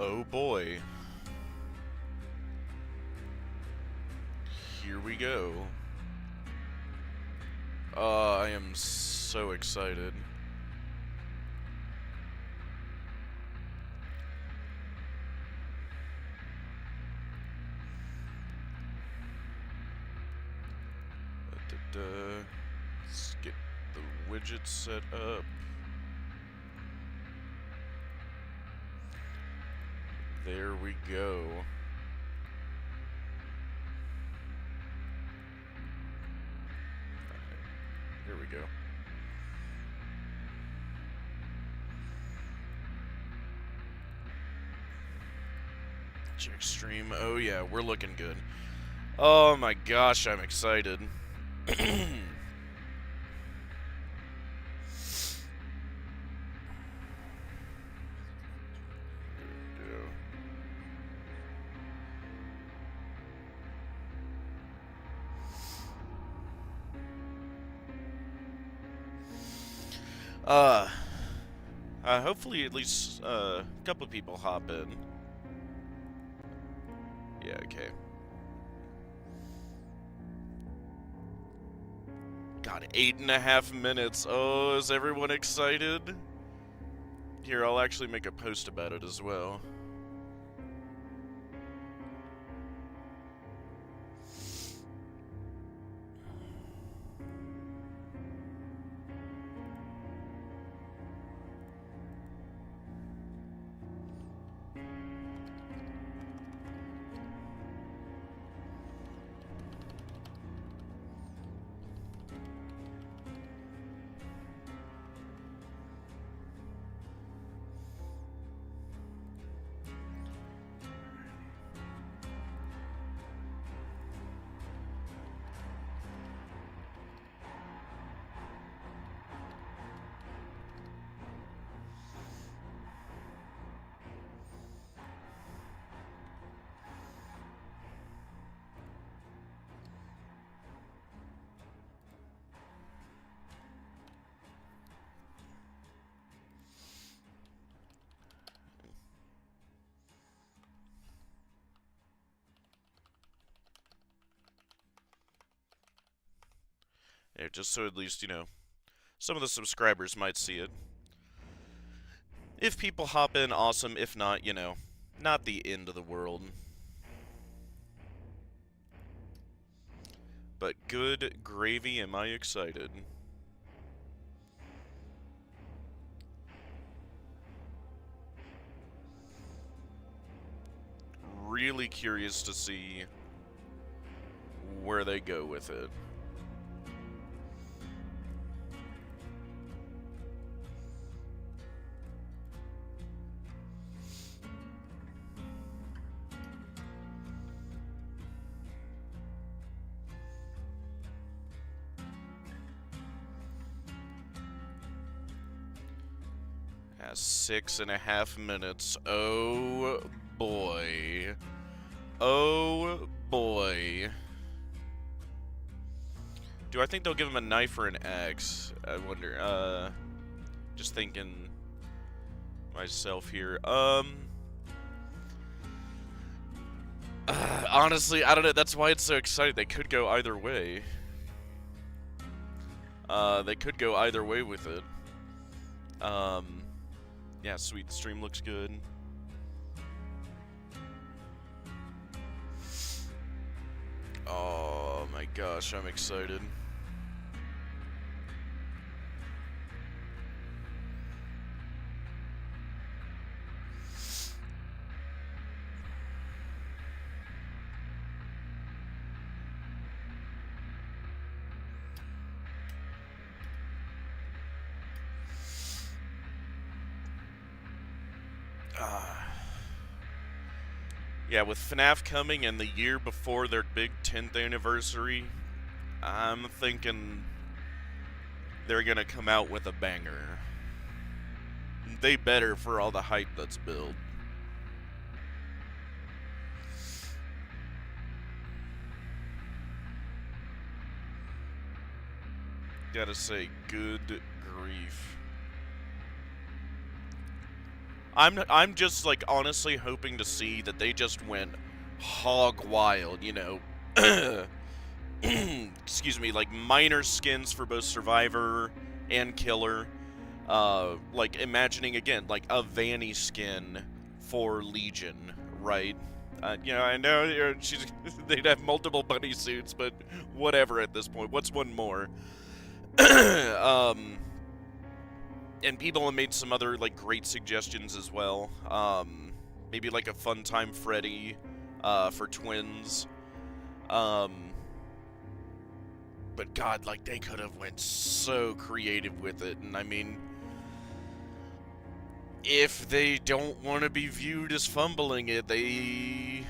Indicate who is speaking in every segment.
Speaker 1: Oh boy. Here we go. I am so excited. Let's get the widgets set up. There we go. Here we go. Check stream. Oh yeah, we're looking good. Oh my gosh, I'm excited. Hopefully at least a couple of people hop in. Yeah, okay. God, 8.5 minutes. Oh, is everyone excited? Here, I'll actually make a post about it as well. Yeah, just so at least, you know, some of the subscribers might see it. If people hop in, awesome. If not, you know, not the end of the world. But good gravy, am I excited. Really curious to see where they go with it. Yeah, 6.5 minutes. Oh boy. Oh boy. Do I think they'll give him a knife or an axe? I wonder. Just thinking myself here. Honestly, I don't know. That's why it's so exciting. They could go either way. They could go either way with it. Yeah, sweet. The stream looks good. Oh my gosh, I'm excited. Yeah, with FNAF coming and the year before their big 10th anniversary, I'm thinking they're gonna come out with a banger. They better for all the hype that's built. Gotta say, good grief. I'm just like honestly hoping to see that they just went hog wild, you know. Excuse me, like minor skins for both Survivor and Killer. Like imagining again, like a Vanny skin for Legion, right? You know, I know they'd have multiple bunny suits, but whatever at this point. What's one more? um, and people have made some other like great suggestions as well. Maybe like a Fun Time Freddy, for twins. But God, like they could have went so creative with it, and I mean, if they don't want to be viewed as fumbling it, they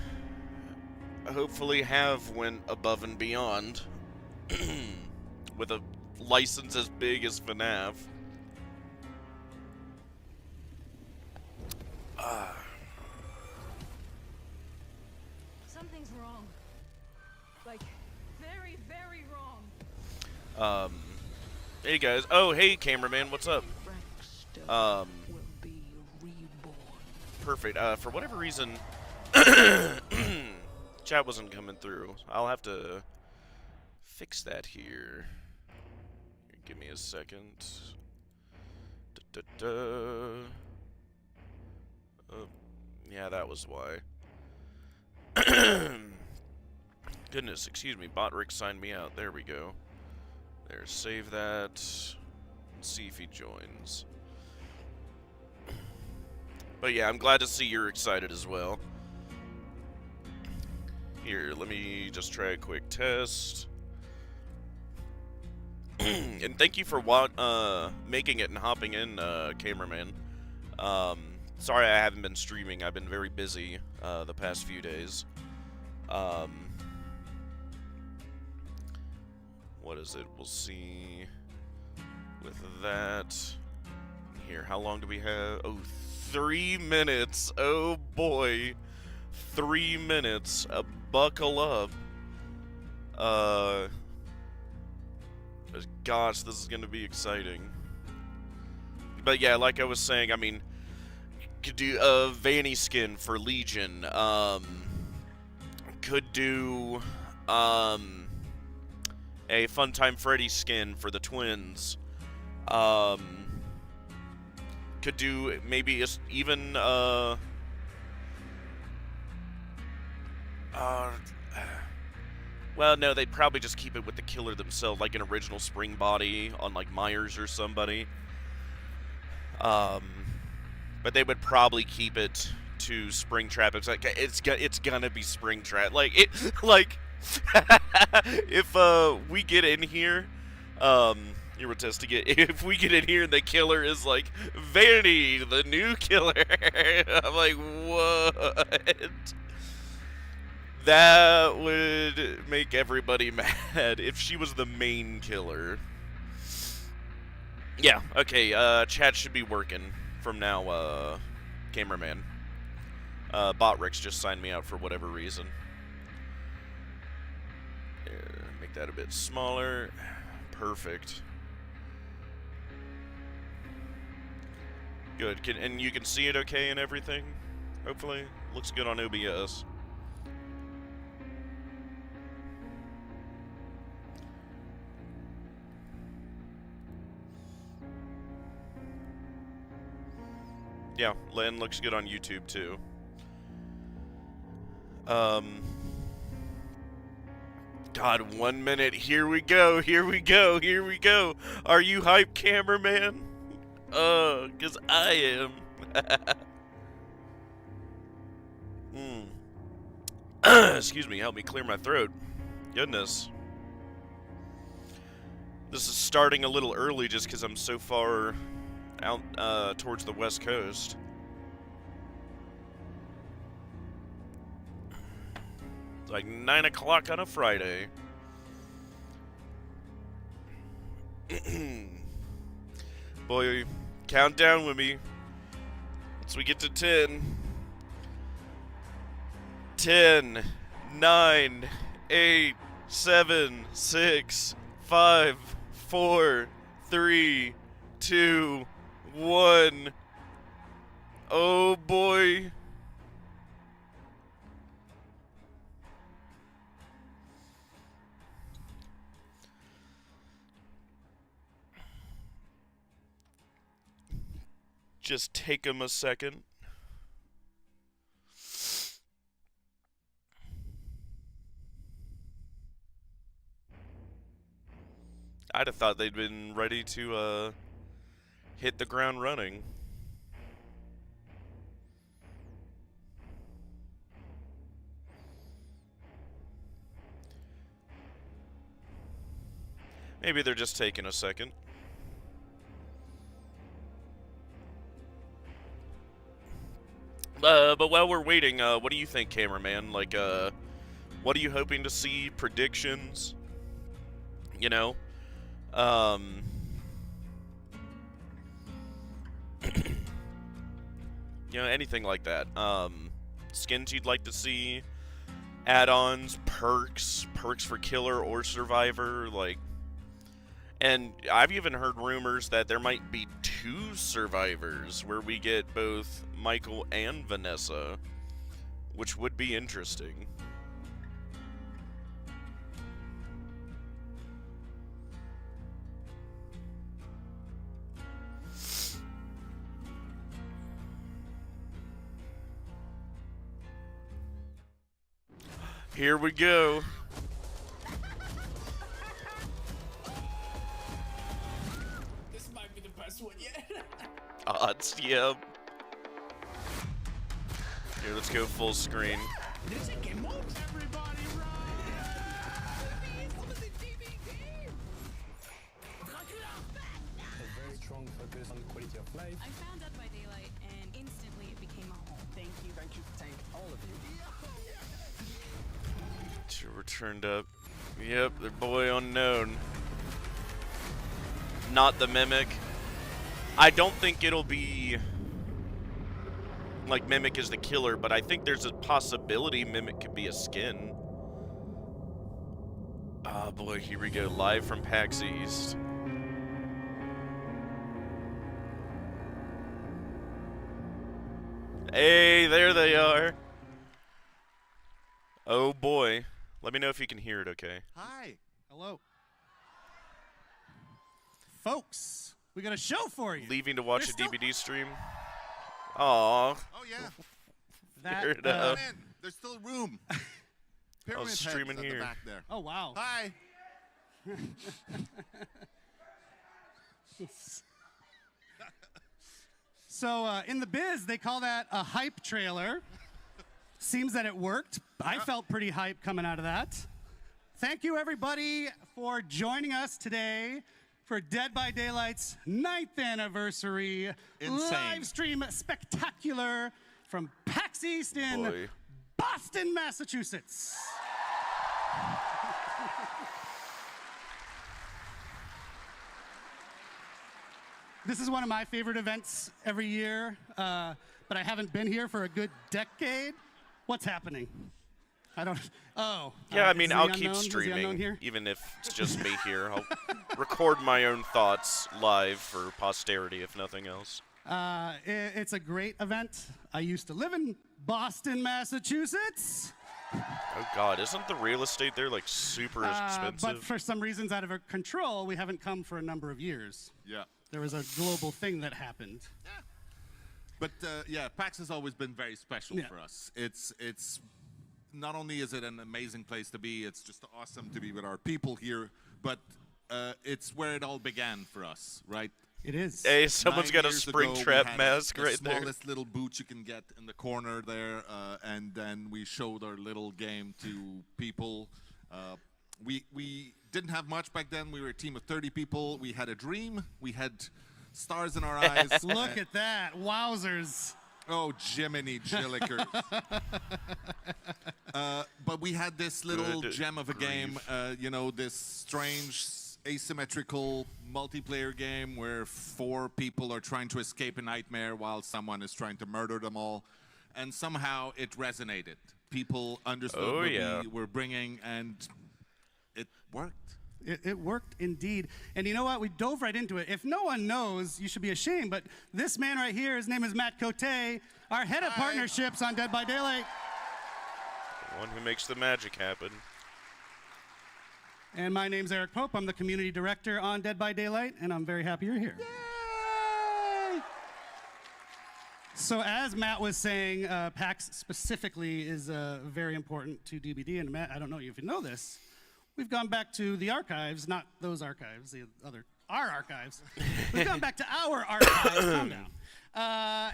Speaker 1: hopefully have went above and beyond with a license as big as FNAF.
Speaker 2: Something's wrong. Like, very, very wrong.
Speaker 1: Hey guys. Oh, hey cameraman, what's up? Perfect. For whatever reason, chat wasn't coming through. I'll have to fix that here. Give me a second. Yeah, that was why. Goodness, excuse me. Botrick signed me out. There we go. There, save that. Let's see if he joins. But yeah, I'm glad to see you're excited as well. Here, let me just try a quick test. And thank you for making it and hopping in, cameraman. Sorry I haven't been streaming. I've been very busy the past few days. What is it? We'll see with that. Here, how long do we have? Oh, 3 minutes. Oh boy. 3 minutes. Buckle up. Gosh, this is gonna be exciting. But yeah, like I was saying, I mean, could do a Vanny skin for Legion. Could do a Funtime Freddy skin for the twins. Could do maybe even well, no, they'd probably just keep it with the killer themselves, like an original spring body on like Myers or somebody. But they would probably keep it to Springtrap. It's like it's gonna be Springtrap. Like it, like if we get in here, you were testing it. If we get in here and the killer is like Vanny, the new killer, I'm like, what? That would make everybody mad if she was the main killer. Yeah, okay, chat should be working from now, cameraman. Botrix just signed me out for whatever reason. There, make that a bit smaller. Perfect. Good, and you can see it okay and everything? Hopefully? Looks good on OBS. Yeah, Len looks good on YouTube too. God, 1 minute. Here we go. Here we go. Here we go. Are you hype, cameraman? Cause I am. Excuse me. Help me clear my throat. Goodness. This is starting a little early just because I'm so far out towards the West Coast. It's like 9 o'clock on a Friday. Boy, count down with me. Once we get to 10. 10, 9, 8, 7, 6, 5, 4, 3, 2, 1. Oh boy. Just take him a second. I'd have thought they'd been ready to hit the ground running. Maybe they're just taking a second. But while we're waiting, what do you think, cameraman? Like, what are you hoping to see? Predictions? You know? Anything like that. Skins you'd like to see? Add-ons, perks for killer or survivor, like... And I've even heard rumors that there might be 2 survivors where we get both Michael and Vanessa, which would be interesting. Here we go. Odds, yep. Here, let's go full screen.
Speaker 2: I found Dead by Daylight, and instantly it became a home. Thank you, thank all of you.
Speaker 1: We're turned up. Yep, their boy unknown. Not the Mimic. I don't think it'll be like Mimic is the killer, but I think there's a possibility Mimic could be a skin. Oh boy, here we go, live from PAX East. Hey, there they are. Oh boy. Let me know if you can hear it okay.
Speaker 3: Hi.
Speaker 4: Hello. Folks, we got a show for you.
Speaker 1: Leaving to watch
Speaker 4: There's
Speaker 1: a DVD stream? Aw.
Speaker 3: Oh yeah.
Speaker 1: Fair
Speaker 4: That,
Speaker 1: enough.
Speaker 3: Come in. There's still room. Pyramid Heads
Speaker 1: streaming
Speaker 3: at
Speaker 1: here.
Speaker 3: the back there.
Speaker 4: oh, wow.
Speaker 3: Hi.
Speaker 4: So in the biz, they call that a hype trailer. Seems that it worked. I felt pretty hype coming out of that. Thank you, everybody, for joining us today for Dead by Daylight's 9th anniversary
Speaker 3: Insane.
Speaker 4: live stream spectacular from PAX East in
Speaker 1: Boy.
Speaker 4: Boston, Massachusetts. This is one of my favorite events every year, but I haven't been here for a good decade. What's happening? I don't. Oh.
Speaker 1: Yeah, I
Speaker 4: is
Speaker 1: mean,
Speaker 4: the
Speaker 1: I'll
Speaker 4: unknown-
Speaker 1: keep
Speaker 4: is the unknown
Speaker 1: streaming,
Speaker 4: here?
Speaker 1: even if it's just me here. I'll record my own thoughts live for posterity, if nothing else.
Speaker 4: It's a great event. I used to live in Boston, Massachusetts,
Speaker 1: Oh God, isn't the real estate there like super expensive?
Speaker 4: but for some reasons out of our control, we haven't come for a number of years.
Speaker 3: Yeah.
Speaker 4: There was a global thing that happened.
Speaker 3: But yeah, PAX has always been very special
Speaker 4: Yeah.
Speaker 3: for us. It's not only is it an amazing place to be, it's just awesome to be with our people here, but it's where it all began for us, right?
Speaker 4: It is.
Speaker 1: Hey, someone's
Speaker 3: 9
Speaker 1: got a
Speaker 3: years
Speaker 1: spring
Speaker 3: ago, we
Speaker 1: trap
Speaker 3: had
Speaker 1: mask
Speaker 3: the
Speaker 1: right there.
Speaker 3: smallest little booth you can get in the corner there, and then we showed our little game to people. We didn't have much back then. We were a team of 30 people. We had a dream. We had stars in our eyes.
Speaker 4: Look at that. Wowzers.
Speaker 3: Oh, Jiminy Jillikers. But we had this little
Speaker 1: Good
Speaker 3: gem of a game,
Speaker 1: grief.
Speaker 3: this strange asymmetrical multiplayer game where 4 people are trying to escape a nightmare while someone is trying to murder them all. And somehow it resonated. People understood
Speaker 1: Oh,
Speaker 3: what
Speaker 1: yeah.
Speaker 3: we were bringing, and it worked.
Speaker 4: It worked indeed. And you know what? We dove right into it. If no one knows, you should be ashamed. But this man right here, his name is Matt Cote, our head of partnerships on Dead by Daylight.
Speaker 1: The one who makes the magic happen.
Speaker 4: And my name's Eric Pope. I'm the community director on Dead by Daylight, and I'm very happy you're here. Yay! So as Matt was saying, PAX specifically is very important to DBD. And Matt, I don't know if you know this. We've gone back to the archives, not those archives, our archives. We've gone back to our archives. Calm down.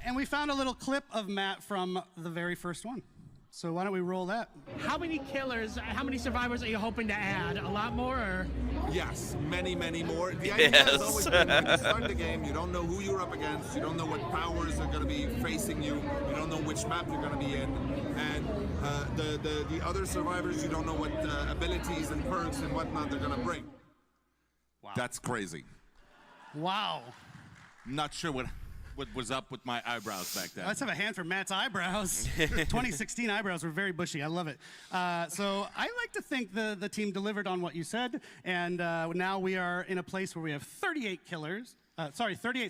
Speaker 4: And we found a little clip of Matt from the very first one. So why don't we roll that?
Speaker 5: How many killers, how many survivors are you hoping to add? A lot more, or?
Speaker 3: Yes, many, many more. The idea has always been when you start the game, you don't know who you're up against, you don't know what powers are going to be facing you, you don't know which map you're going to be in, and the other survivors, you don't know what abilities and perks and whatnot they're going to bring. Wow. That's crazy.
Speaker 4: Wow.
Speaker 3: Not sure what was up with my eyebrows back then.
Speaker 4: Let's have a hand for Matt's eyebrows. 2016 eyebrows were very bushy. I love it. So I like to think the team delivered on what you said, and now we are in a place where we have 38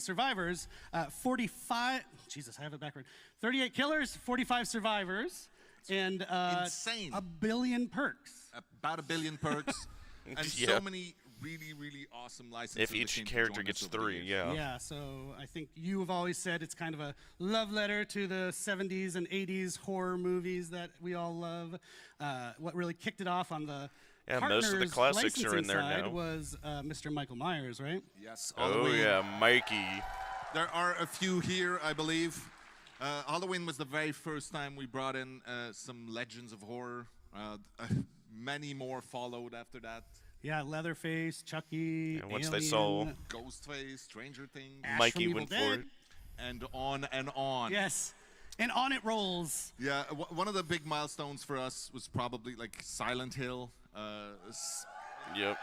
Speaker 4: survivors, 45. Jesus, I have it backward. 38 killers, 45 survivors, and
Speaker 3: insane.
Speaker 4: a billion perks.
Speaker 3: About a billion perks, and so many really, really awesome licenses.
Speaker 1: If each character gets 3, yeah.
Speaker 4: Yeah, so I think you have always said it's kind of a love letter to the 70s and 80s horror movies that we all love. What really kicked it off on the
Speaker 1: most of the classics are in there now.
Speaker 4: Was Mr. Michael Myers, right?
Speaker 3: Yes.
Speaker 1: Mikey.
Speaker 3: There are a few here, I believe. Halloween was the very first time we brought in some legends of horror. Many more followed after that.
Speaker 4: Yeah, Leatherface, Chucky,
Speaker 1: and once
Speaker 4: Alien,
Speaker 1: they saw
Speaker 3: Ghostface, Stranger Things,
Speaker 4: Ash
Speaker 1: Mikey went for it.
Speaker 3: And on and on.
Speaker 4: Yes, and on it rolls.
Speaker 3: Yeah, one of the big milestones for us was probably like Silent Hill.
Speaker 1: Yep.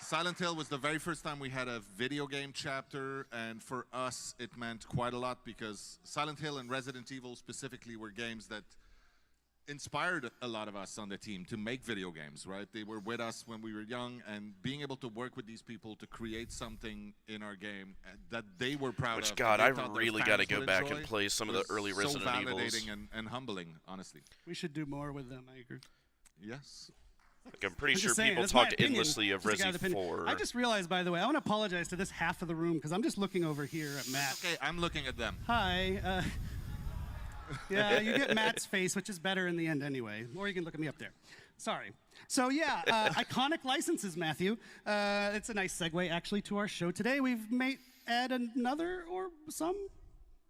Speaker 3: Silent Hill was the very first time we had a video game chapter, and for us it meant quite a lot because Silent Hill and Resident Evil specifically were games that inspired a lot of us on the team to make video games, right? They were with us when we were young, and being able to work with these people to create something in our game that they were proud of.
Speaker 1: Which, God, I really got to go back and play some of the early Resident Evils.
Speaker 3: So validating and humbling, honestly.
Speaker 4: We should do more with them, I agree.
Speaker 3: Yes.
Speaker 1: Like, I'm pretty sure
Speaker 4: saying,
Speaker 1: people talked endlessly of Resi 4.
Speaker 4: I just realized, by the way, I want to apologize to this half of the room because I'm just looking over here at Matt.
Speaker 3: Okay, I'm looking at them.
Speaker 4: Hi. Yeah, you get Matt's face, which is better in the end anyway. Or you can look at me up there. Sorry. So yeah, iconic licenses, Matthew. It's a nice segue, actually, to our show today. We've add another or some?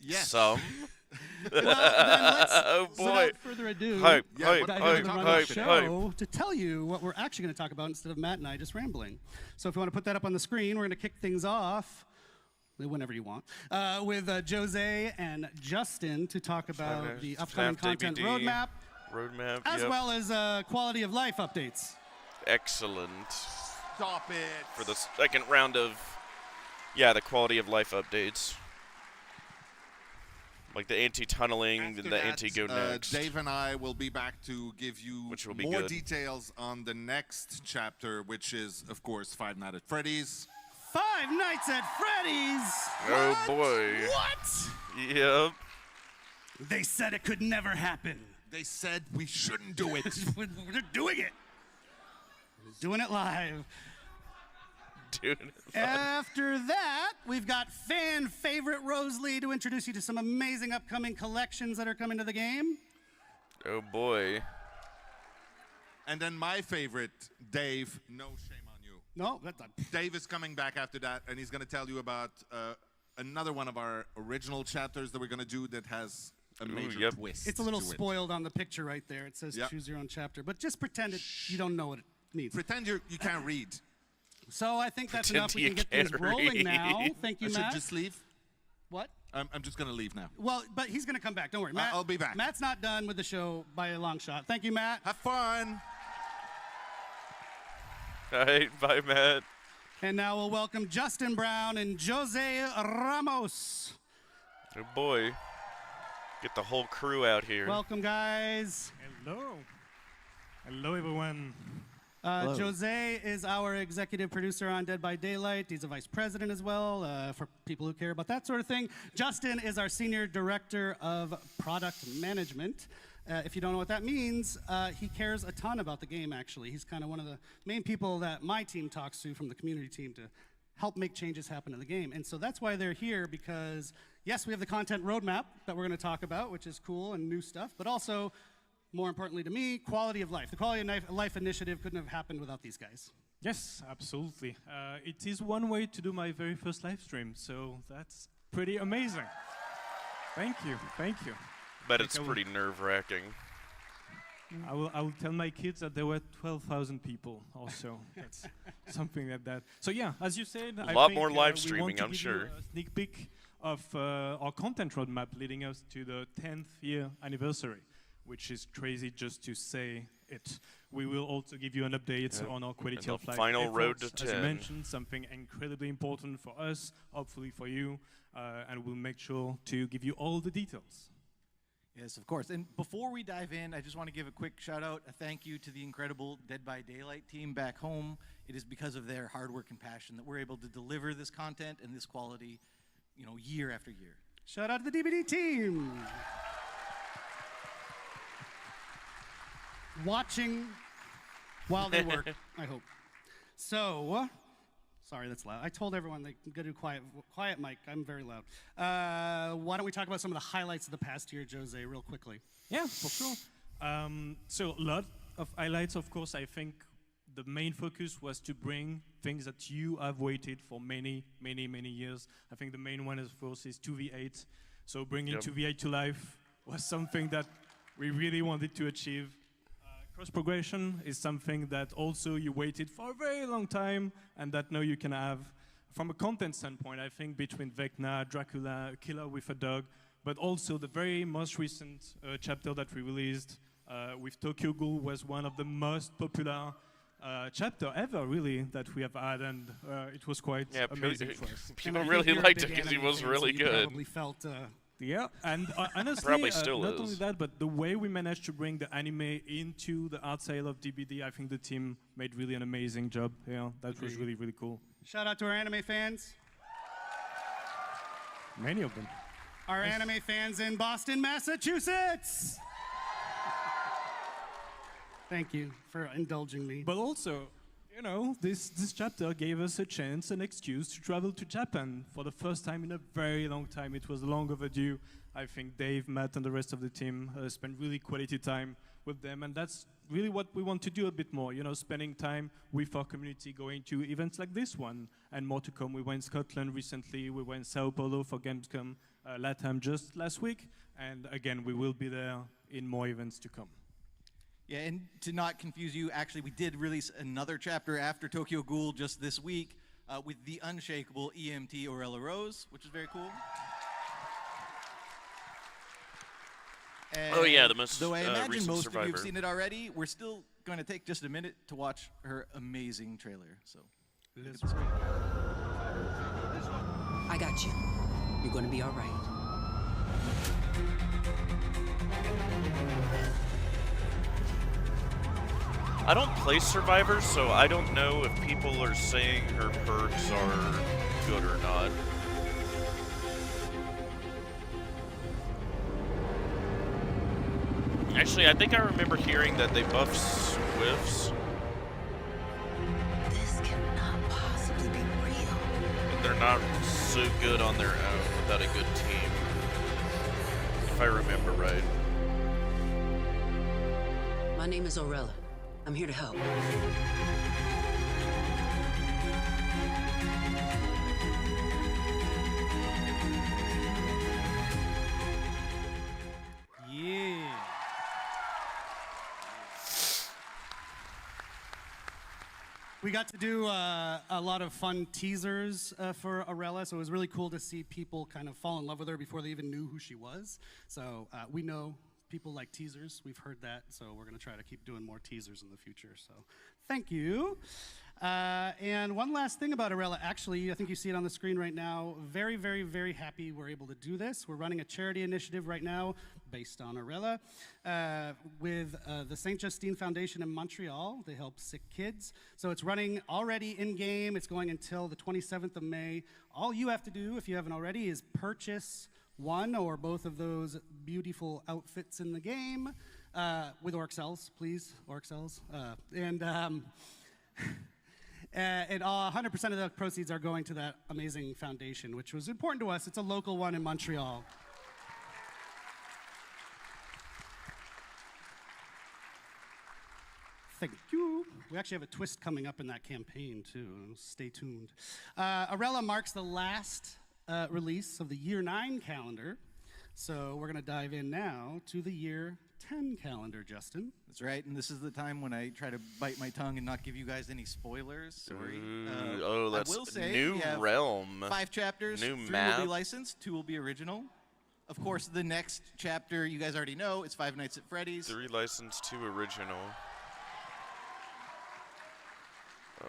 Speaker 3: Yes.
Speaker 1: Some.
Speaker 4: Well, then let's,
Speaker 1: oh boy.
Speaker 4: without further ado,
Speaker 1: Hype,
Speaker 4: dive into the run of the show
Speaker 1: hype.
Speaker 4: to tell you what we're actually going to talk about instead of Matt and I just rambling. So if you want to put that up on the screen, we're going to kick things off whenever you want, with Jose and Justin to talk about the upcoming content roadmap, as well as quality of life updates.
Speaker 1: Excellent.
Speaker 3: Stop it.
Speaker 1: For the second round of, the quality of life updates. Like the anti-tunneling, the anti-go next.
Speaker 3: Dave and I will be back to give you more details on the next chapter, which is, of course, Five Nights at Freddy's.
Speaker 4: Five Nights at Freddy's!
Speaker 1: Oh, boy.
Speaker 4: What?
Speaker 1: Yep.
Speaker 4: They said it could never happen.
Speaker 3: They said we shouldn't do it.
Speaker 4: We're doing it. We're doing it live.
Speaker 1: Dude.
Speaker 4: After that, we've got fan favorite Rosalie to introduce you to some amazing upcoming collections that are coming to the game.
Speaker 1: Oh, boy.
Speaker 3: And then my favorite, Dave, no shame on you.
Speaker 4: No, that's not.
Speaker 3: Dave is coming back after that, and he's going to tell you about another one of our original chapters that we're going to do that has a major twist.
Speaker 4: It's a little spoiled on the picture right there. It says choose your own chapter, but just pretend you don't know what it means.
Speaker 3: Pretend you can't read.
Speaker 4: So I think that's enough. We can get things rolling now. Thank you, Matt.
Speaker 3: I should just leave?
Speaker 4: What?
Speaker 3: I'm just going to leave now.
Speaker 4: Well, but he's going to come back. Don't worry. Matt,
Speaker 3: I'll be back.
Speaker 4: Matt's not done with the show by a long shot. Thank you, Matt.
Speaker 3: Have fun.
Speaker 1: All right. Bye, Matt.
Speaker 4: And now we'll welcome Justin Brown and Jose Ramos.
Speaker 1: Oh, boy. Get the whole crew out here.
Speaker 4: Welcome, guys.
Speaker 6: Hello. Hello, everyone.
Speaker 4: Jose is our executive producer on Dead by Daylight. He's a vice president as well, for people who care about that sort of thing. Justin is our senior director of product management. If you don't know what that means, he cares a ton about the game, actually. He's kind of one of the main people that my team talks to from the community team to help make changes happen in the game. And so that's why they're here, because yes, we have the content roadmap that we're going to talk about, which is cool and new stuff, but also, more importantly to me, quality of life. The quality of life initiative couldn't have happened without these guys.
Speaker 6: Yes, absolutely. It is one way to do my very first live stream, so that's pretty amazing. Thank you, thank you.
Speaker 1: But it's pretty nerve-wracking.
Speaker 6: I will tell my kids that there were 12,000 people also. That's something like that. So yeah, as you said,
Speaker 1: a lot more live streaming, I'm sure.
Speaker 6: A sneak peek of our content roadmap leading us to the 10th year anniversary, which is crazy just to say it. We will also give you an update on our quality of life
Speaker 1: final
Speaker 6: efforts,
Speaker 1: road to 10.
Speaker 6: As you mentioned, something incredibly important for us, hopefully for you, and we'll make sure to give you all the details.
Speaker 7: Yes, of course. And before we dive in, I just want to give a quick shout out, a thank you to the incredible Dead by Daylight team back home. It is because of their hard work and passion that we're able to deliver this content and this quality, year after year.
Speaker 4: Shout out to the DVD team. Watching while they work, I hope. So, sorry, that's loud. I told everyone they can go do quiet mic. I'm very loud. Why don't we talk about some of the highlights of the past year, Jose, real quickly?
Speaker 6: Yeah, for sure. So a lot of highlights, of course. I think the main focus was to bring things that you have waited for many, many, many years. I think the main one, of course, is 2v8. So bringing 2v8 to life was something that we really wanted to achieve. Cross progression is something that also you waited for a very long time and that now you can have. From a content standpoint, I think between Vecna, Dracula, Killer with a Dog, but also the very most recent chapter that we released with Tokyo Ghoul was one of the most popular chapter ever, really, that we have had, and it was quite amazing for us.
Speaker 1: People really liked it because he was really good.
Speaker 4: Probably felt
Speaker 6: yeah, and honestly,
Speaker 1: Probably still
Speaker 6: not
Speaker 1: is.
Speaker 6: only that, but the way we managed to bring the anime into the art side of DBD, I think the team made really an amazing job. Yeah, that was really, really cool.
Speaker 4: shout out to our anime fans.
Speaker 6: Many of them.
Speaker 4: Our anime fans in Boston, Massachusetts. Thank you for indulging me.
Speaker 6: But also, this chapter gave us a chance, an excuse to travel to Japan for the first time in a very long time. It was long overdue. I think Dave, Matt, and the rest of the team spent really quality time with them, and that's really what we want to do a bit more, spending time with our community, going to events like this one, and more to come. We were in Scotland recently, we were in Sao Paulo for Gamescom, LATAM just last week, and again, we will be there in more events to come.
Speaker 7: Yeah, and to not confuse you, actually, we did release another chapter after Tokyo Ghoul just this week with the unshakable EMT Orella Rose, which is very cool. And
Speaker 1: Oh yeah, the most
Speaker 7: though I imagine
Speaker 1: recent
Speaker 7: most
Speaker 1: survivor.
Speaker 7: of you have seen it already, we're still going to take just a minute to watch her amazing trailer. So, look at this.
Speaker 8: I got you. You're gonna be all right.
Speaker 1: I don't play Survivor, so I don't know if people are saying her perks are good or not. Actually, I think I remember hearing that they buff Swifts.
Speaker 8: This cannot possibly be real.
Speaker 1: But they're not so good on their own without a good team. If I remember right.
Speaker 8: My name is Orella. I'm here to help.
Speaker 7: Yeah.
Speaker 4: We got to do a lot of fun teasers for Orella, so it was really cool to see people kind of fall in love with her before they even knew who she was. So we know people like teasers. We've heard that, so we're going to try to keep doing more teasers in the future. So thank you. And one last thing about Arella, actually, I think you see it on the screen right now. Very, very, very happy we're able to do this. We're running a charity initiative right now based on Arella with the St. Justine Foundation in Montreal. They help sick kids. So it's running already in-game. It's going until the 27th of May. All you have to do, if you haven't already, is purchase one or both of those beautiful outfits in the game with Orxels, please, Orxels. And 100% of the proceeds are going to that amazing foundation, which was important to us. It's a local one in Montreal. Thank you. We actually have a twist coming up in that campaign, too. Stay tuned. Arella marks the last release of the Year 9 calendar. So we're going to dive in now to the Year 10 calendar, Justin.
Speaker 7: That's right, and this is the time when I try to bite my tongue and not give you guys any spoilers. Sorry.
Speaker 1: That's
Speaker 7: I will say
Speaker 1: new realm.
Speaker 7: 5 chapters,
Speaker 1: New
Speaker 7: 3
Speaker 1: map.
Speaker 7: will be licensed, 2 will be original. Of course, the next chapter, you guys already know, it's Five Nights at Freddy's.
Speaker 1: 3 licensed, 2 original.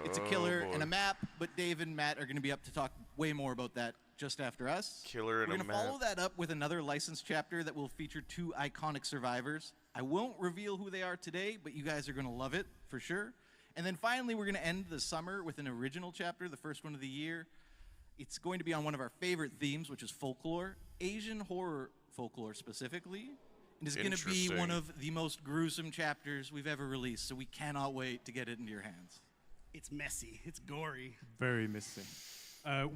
Speaker 7: It's a
Speaker 1: Oh,
Speaker 7: killer
Speaker 1: boy.
Speaker 7: and a map, but Dave and Matt are going to be up to talk way more about that just after us.
Speaker 1: Killer and
Speaker 7: We're
Speaker 1: a
Speaker 7: going to
Speaker 1: map.
Speaker 7: follow that up with another licensed chapter that will feature 2 iconic survivors. I won't reveal who they are today, but you guys are going to love it for sure. And then finally, we're going to end the summer with an original chapter, the first one of the year. It's going to be on one of our favorite themes, which is folklore, Asian horror folklore specifically. And it's going to be one of the most gruesome chapters we've ever released, so we cannot wait to get it into your hands.
Speaker 4: It's messy. It's gory.
Speaker 6: Very messy.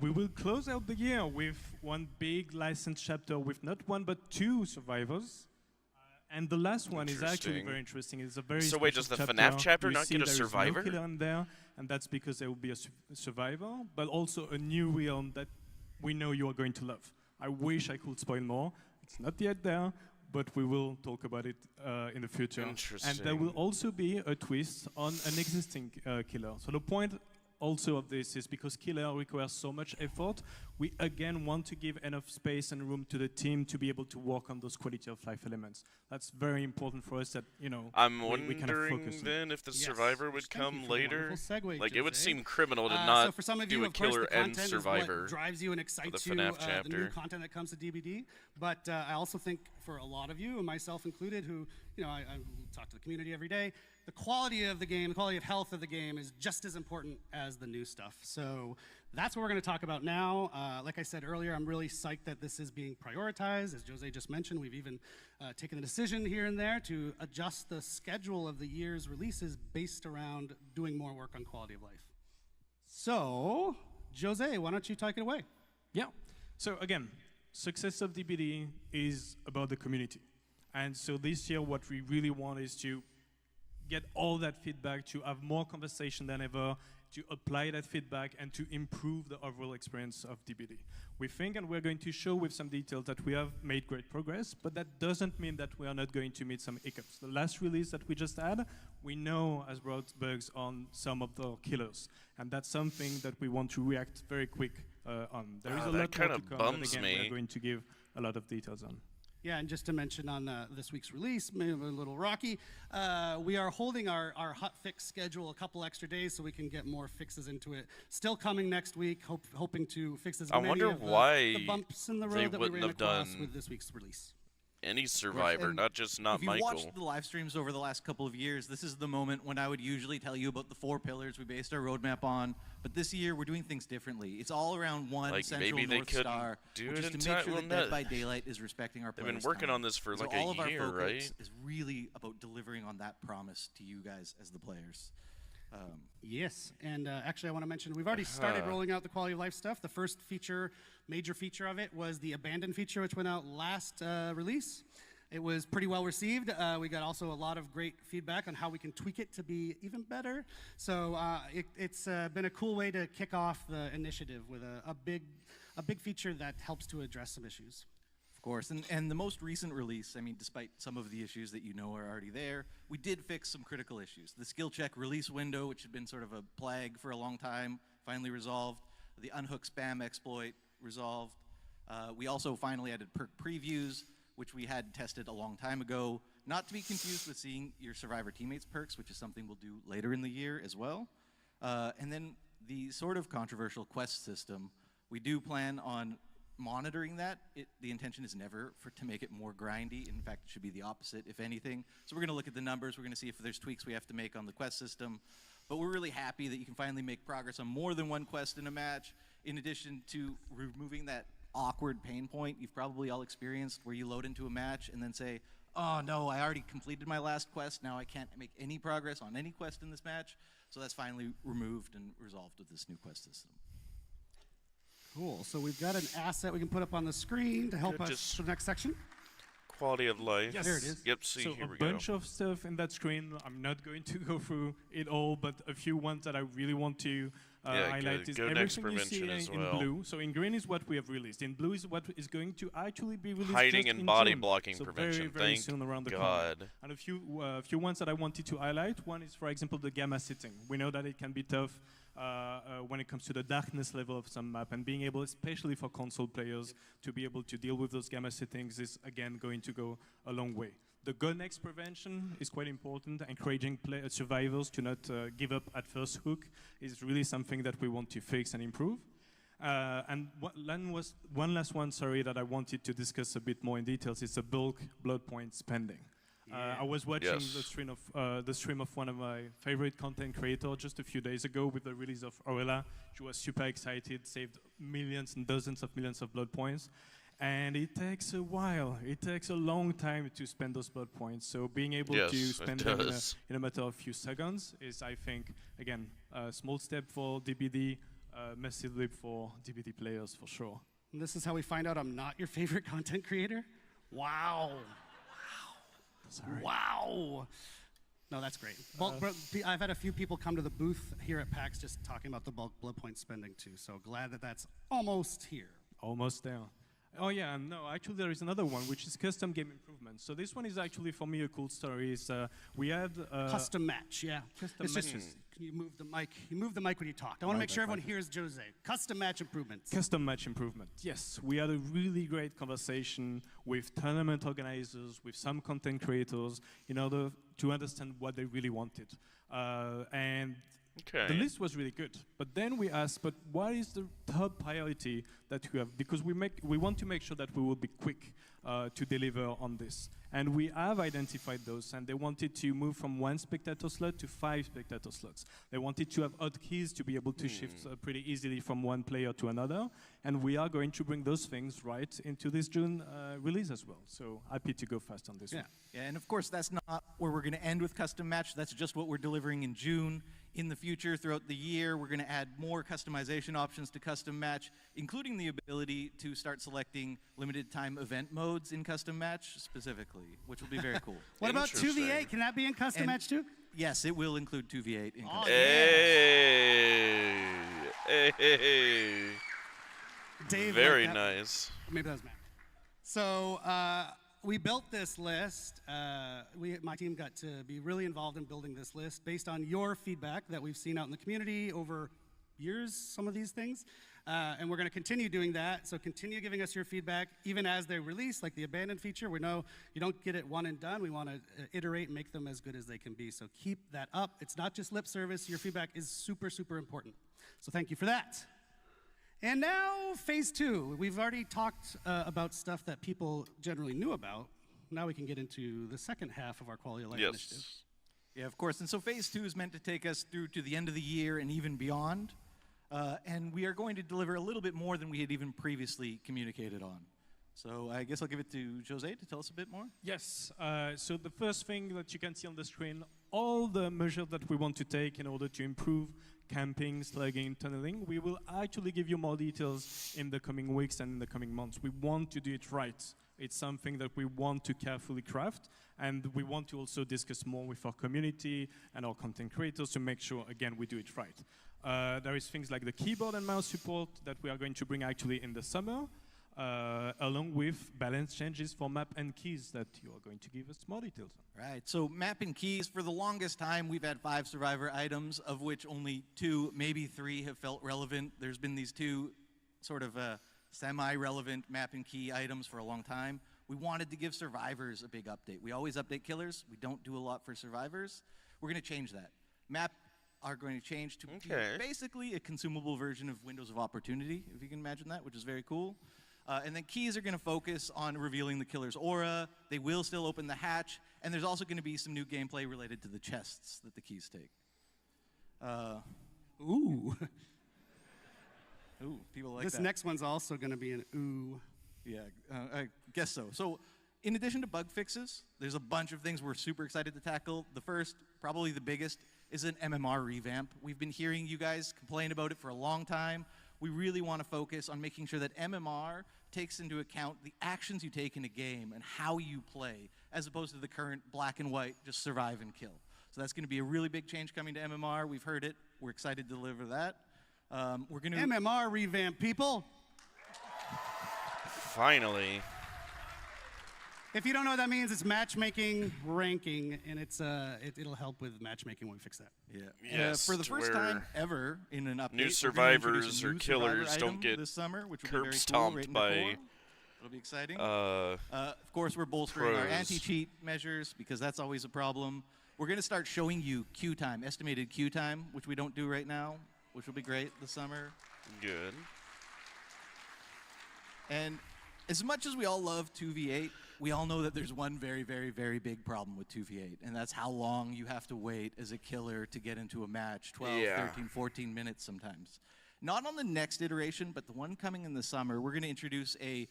Speaker 6: We will close out the year with one big licensed chapter with not 1 but 2 survivors. And the last one is actually
Speaker 1: Interesting.
Speaker 6: very interesting. It's a very
Speaker 1: So wait,
Speaker 6: special
Speaker 1: does the
Speaker 6: chapter.
Speaker 1: FNAF chapter
Speaker 6: You
Speaker 1: not
Speaker 6: see
Speaker 1: get a
Speaker 6: there is
Speaker 1: survivor?
Speaker 6: No killer in there, and that's because there will be a survivor, but also a new realm that we know you are going to love. I wish I could spoil more. It's not yet there, but we will talk about it in the future. And there will also be a twist on an existing killer. So the point also of this is because killer requires so much effort, we again want to give enough space and room to the team to be able to work on those quality of life elements. That's very important for us that, you know,
Speaker 1: I'm
Speaker 6: we kind of
Speaker 1: wondering
Speaker 6: focus on.
Speaker 1: then if the
Speaker 4: Yes.
Speaker 1: survivor would
Speaker 4: Thank you
Speaker 1: come
Speaker 4: for a
Speaker 1: later.
Speaker 4: wonderful segue,
Speaker 1: Like, it would
Speaker 4: Jose.
Speaker 1: seem criminal to
Speaker 4: So
Speaker 1: not
Speaker 4: for some of
Speaker 1: do
Speaker 4: you,
Speaker 1: a
Speaker 4: of course,
Speaker 1: killer
Speaker 4: the
Speaker 1: and
Speaker 4: content
Speaker 1: survivor.
Speaker 4: is what drives you and excites
Speaker 1: the
Speaker 4: you,
Speaker 1: FNAF
Speaker 4: the
Speaker 1: chapter.
Speaker 4: new content that comes to DBD. But I also think for a lot of you, and myself included, who, you know, I talk to the community every day, the quality of the game, the quality of health of the game is just as important as the new stuff. So that's what we're going to talk about now. Like I said earlier, I'm really psyched that this is being prioritized. As Jose just mentioned, we've even taken the decision here and there to adjust the schedule of the year's releases based around doing more work on quality of life. So, Jose, why don't you take it away?
Speaker 6: Yeah. So again, success of DBD is about the community. And so this year, what we really want is to get all that feedback, to have more conversation than ever, to apply that feedback and to improve the overall experience of DBD. We think, and we're going to show with some details, that we have made great progress, but that doesn't mean that we are not going to meet some hiccups. The last release that we just had, we know has brought bugs on some of the killers, and that's something that we want to react very quick on. There is a lot more
Speaker 1: kinda
Speaker 6: to come, but
Speaker 1: bums
Speaker 6: again,
Speaker 1: me.
Speaker 6: we're going to give a lot of details on.
Speaker 4: Yeah, and just to mention on this week's release, maybe a little rocky, we are holding our hot fix schedule a couple extra days so we can get more fixes into it. Still coming next week, hoping to fix as
Speaker 1: I
Speaker 4: many
Speaker 1: wonder
Speaker 4: of the
Speaker 1: why
Speaker 4: bumps in the
Speaker 1: they
Speaker 4: road that we
Speaker 1: wouldn't
Speaker 4: ran
Speaker 1: have
Speaker 4: across
Speaker 1: done
Speaker 4: with this week's release.
Speaker 1: Any survivor,
Speaker 7: And
Speaker 1: not just
Speaker 7: if you
Speaker 1: Michael.
Speaker 7: watched the live streams over the last couple of years, this is the moment when I would usually tell you about the 4 pillars we based our roadmap on. But this year, we're doing things differently. It's all around one
Speaker 1: Like,
Speaker 7: central
Speaker 1: maybe they
Speaker 7: North
Speaker 1: couldn't
Speaker 7: Star,
Speaker 1: do
Speaker 7: which
Speaker 1: it
Speaker 7: is
Speaker 1: in
Speaker 7: to make
Speaker 1: time.
Speaker 7: sure
Speaker 1: Well,
Speaker 7: that Dead
Speaker 1: no.
Speaker 7: by Daylight is respecting our
Speaker 1: They've
Speaker 7: players'
Speaker 1: been working
Speaker 7: time.
Speaker 1: on this for
Speaker 7: So
Speaker 1: like
Speaker 7: all
Speaker 1: a
Speaker 7: of our
Speaker 1: year,
Speaker 7: focus
Speaker 1: right?
Speaker 7: is really about delivering on that promise to you guys as the players.
Speaker 4: Yes, and actually I want to mention, we've already started rolling out the quality of life stuff. The first major feature of it was the abandoned feature, which went out last release. It was pretty well received. We got also a lot of great feedback on how we can tweak it to be even better. So it's been a cool way to kick off the initiative with a big feature that helps to address some issues.
Speaker 7: Of course, and the most recent release, I mean, despite some of the issues that you know are already there, we did fix some critical issues. The skill check release window, which had been sort of a plague for a long time, finally resolved. The unhook spam exploit resolved. We also finally added perk previews, which we had tested a long time ago, not to be confused with seeing your survivor teammates perks, which is something we'll do later in the year as well. And then the sort of controversial quest system, we do plan on monitoring that. The intention is never to make it more grindy. In fact, it should be the opposite, if anything. So we're going to look at the numbers. We're going to see if there's tweaks we have to make on the quest system. But we're really happy that you can finally make progress on more than one quest in a match, in addition to removing that awkward pain point you've probably all experienced where you load into a match and then say, oh no, I already completed my last quest. Now I can't make any progress on any quest in this match. So that's finally removed and resolved with this new quest system.
Speaker 4: Cool. So we've got an asset we can put up on the screen to help
Speaker 1: Good,
Speaker 4: us
Speaker 1: just-
Speaker 4: for the next section.
Speaker 1: Quality of life.
Speaker 6: Yes.
Speaker 4: There it is.
Speaker 1: Yep, see,
Speaker 6: So
Speaker 1: here
Speaker 6: a
Speaker 1: we
Speaker 6: bunch
Speaker 1: go.
Speaker 6: of stuff in that screen. I'm not going to go through it all, but a few ones that I really want to
Speaker 1: Yeah,
Speaker 6: highlight
Speaker 1: go-
Speaker 6: is
Speaker 1: go next
Speaker 6: everything you see
Speaker 1: prevention as
Speaker 6: in
Speaker 1: well.
Speaker 6: blue. So in green is what we have released. In blue is what is going to actually be released
Speaker 1: Hiding
Speaker 6: just
Speaker 1: and
Speaker 6: in
Speaker 1: body
Speaker 6: June.
Speaker 1: blocking
Speaker 6: So
Speaker 1: prevention.
Speaker 6: very
Speaker 1: Thank
Speaker 6: soon around the corner.
Speaker 1: God.
Speaker 6: And a few ones that I wanted to highlight. One is, for example, the gamma setting. We know that it can be tough when it comes to the darkness level of some map, and being able, especially for console players, to be able to deal with those gamma settings is again going to go a long way. The go next prevention is quite important. Encouraging survivors to not give up at first hook is really something that we want to fix and improve. And one last one, sorry, that I wanted to discuss a bit more in details is the bulk blood point spending. I was watching
Speaker 1: Yes.
Speaker 6: the stream of one of my favorite content creators just a few days ago with the release of Orella. She was super excited, saved millions and dozens of millions of blood points. And it takes a while. It takes a long time to spend those blood points. So being able
Speaker 1: Yes,
Speaker 6: to
Speaker 1: it
Speaker 6: spend them
Speaker 1: does.
Speaker 6: in a matter of a few seconds is, I think, again, a small step for DBD, massive leap for DBD players for sure.
Speaker 4: And this is how we find out I'm not your favorite content creator? Wow.
Speaker 6: Sorry.
Speaker 4: Wow. No, that's great. I've had a few people come to the booth here at PAX just talking about the bulk blood point spending too. So glad that that's almost here.
Speaker 6: Almost there. Oh yeah, and no, actually there is another one, which is custom game improvements. So this one is actually, for me, a cool story. Is we had
Speaker 4: Custom match, yeah.
Speaker 6: Custom
Speaker 4: It's just,
Speaker 6: matches.
Speaker 4: can you move the mic? You move the mic when you talk. I want to make sure everyone hears Jose. Custom match improvements.
Speaker 6: Custom match improvement. Yes, we had a really great conversation with tournament organizers, with some content creators, in order to understand what they really wanted. And
Speaker 1: Okay.
Speaker 6: the list was really good. But then we asked, but what is the top priority that we have? Because we want to make sure that we will be quick to deliver on this. And we have identified those, and they wanted to move from 1 spectator slot to 5 spectator slots. They wanted to have hotkeys to be able to shift pretty easily from one player to another. And we are going to bring those things right into this June release as well. So happy to go fast on this one.
Speaker 7: Yeah, and of course, that's not where we're going to end with custom match. That's just what we're delivering in June. In the future, throughout the year, we're going to add more customization options to custom match, including the ability to start selecting limited time event modes in custom match specifically, which will be very cool.
Speaker 4: What about 2v8?
Speaker 1: Interesting.
Speaker 4: Can that be in custom
Speaker 7: And-
Speaker 4: match too?
Speaker 7: Yes, it will include 2v8 in custom.
Speaker 1: Hey. Hey.
Speaker 4: Dave,
Speaker 1: Very
Speaker 4: like that.
Speaker 1: nice.
Speaker 4: Maybe that was Matt. So we built this list. My team got to be really involved in building this list based on your feedback that we've seen out in the community over years, some of these things. And we're going to continue doing that. So continue giving us your feedback, even as they release, like the abandoned feature. We know you don't get it one and done. We want to iterate and make them as good as they can be. So keep that up. It's not just lip service. Your feedback is super, super important. So thank you for that. And now, phase 2. We've already talked about stuff that people generally knew about. Now we can get into the second half of our quality of life initiative.
Speaker 1: Yes.
Speaker 7: Yeah, of course. And so phase 2 is meant to take us through to the end of the year and even beyond. And we are going to deliver a little bit more than we had even previously communicated on. So I guess I'll give it to Jose to tell us a bit more.
Speaker 6: Yes, so the first thing that you can see on the screen, all the measures that we want to take in order to improve camping, slugging, tunneling, we will actually give you more details in the coming weeks and in the coming months. We want to do it right. It's something that we want to carefully craft, and we want to also discuss more with our community and our content creators to make sure, again, we do it right. There is things like the keyboard and mouse support that we are going to bring actually in the summer, along with balance changes for map and keys that you are going to give us more details on.
Speaker 7: Right, so map and keys, for the longest time, we've had 5 survivor items, of which only 2, maybe 3 have felt relevant. There's been these 2 sort of semi-relevant map and key items for a long time. We wanted to give survivors a big update. We always update killers. We don't do a lot for survivors. We're going to change that. Map are going to change to
Speaker 1: Okay.
Speaker 7: be basically a consumable version of Windows of Opportunity, if you can imagine that, which is very cool. And then keys are going to focus on revealing the killer's aura. They will still open the hatch, and there's also going to be some new gameplay related to the chests that the keys take.
Speaker 4: Ooh.
Speaker 7: Ooh, people like
Speaker 4: This
Speaker 7: that.
Speaker 4: next one's also going to be an ooh.
Speaker 7: Yeah, I guess so. So, in addition to bug fixes, there's a bunch of things we're super excited to tackle. The first, probably the biggest, is an MMR revamp. We've been hearing you guys complain about it for a long time. We really want to focus on making sure that MMR takes into account the actions you take in a game and how you play, as opposed to the current black and white, just survive and kill. So that's going to be a really big change coming to MMR. We've heard it. We're excited to deliver that. We're going to
Speaker 4: MMR revamp, people.
Speaker 1: Finally.
Speaker 4: If you don't know what that means, it's matchmaking ranking, and it'll help with matchmaking when we fix that.
Speaker 7: Yeah.
Speaker 1: Yes,
Speaker 7: for the
Speaker 1: to
Speaker 7: first
Speaker 1: where
Speaker 7: time ever in an update,
Speaker 1: new
Speaker 7: we're gonna
Speaker 1: survivors
Speaker 7: introduce a
Speaker 1: or
Speaker 7: new survivor
Speaker 1: killers don't
Speaker 7: item
Speaker 1: get
Speaker 7: this summer, which will be
Speaker 1: curb
Speaker 7: very cool,
Speaker 1: stomped
Speaker 7: right in the
Speaker 1: by,
Speaker 7: core. It'll be exciting.
Speaker 1: Uh,
Speaker 7: Of course, we're bolstering our
Speaker 1: pros.
Speaker 7: anti-cheat measures because that's always a problem. We're going to start showing you queue time, estimated queue time, which we don't do right now, which will be great this summer.
Speaker 1: good.
Speaker 7: And as much as we all love 2v8, we all know that there's one very, very, very big problem with 2v8, and that's how long you have to wait as a killer to get into a match, 12,
Speaker 1: Yeah.
Speaker 7: 13, 14 minutes sometimes. Not on the next iteration, but the one coming in the summer, we're going to introduce a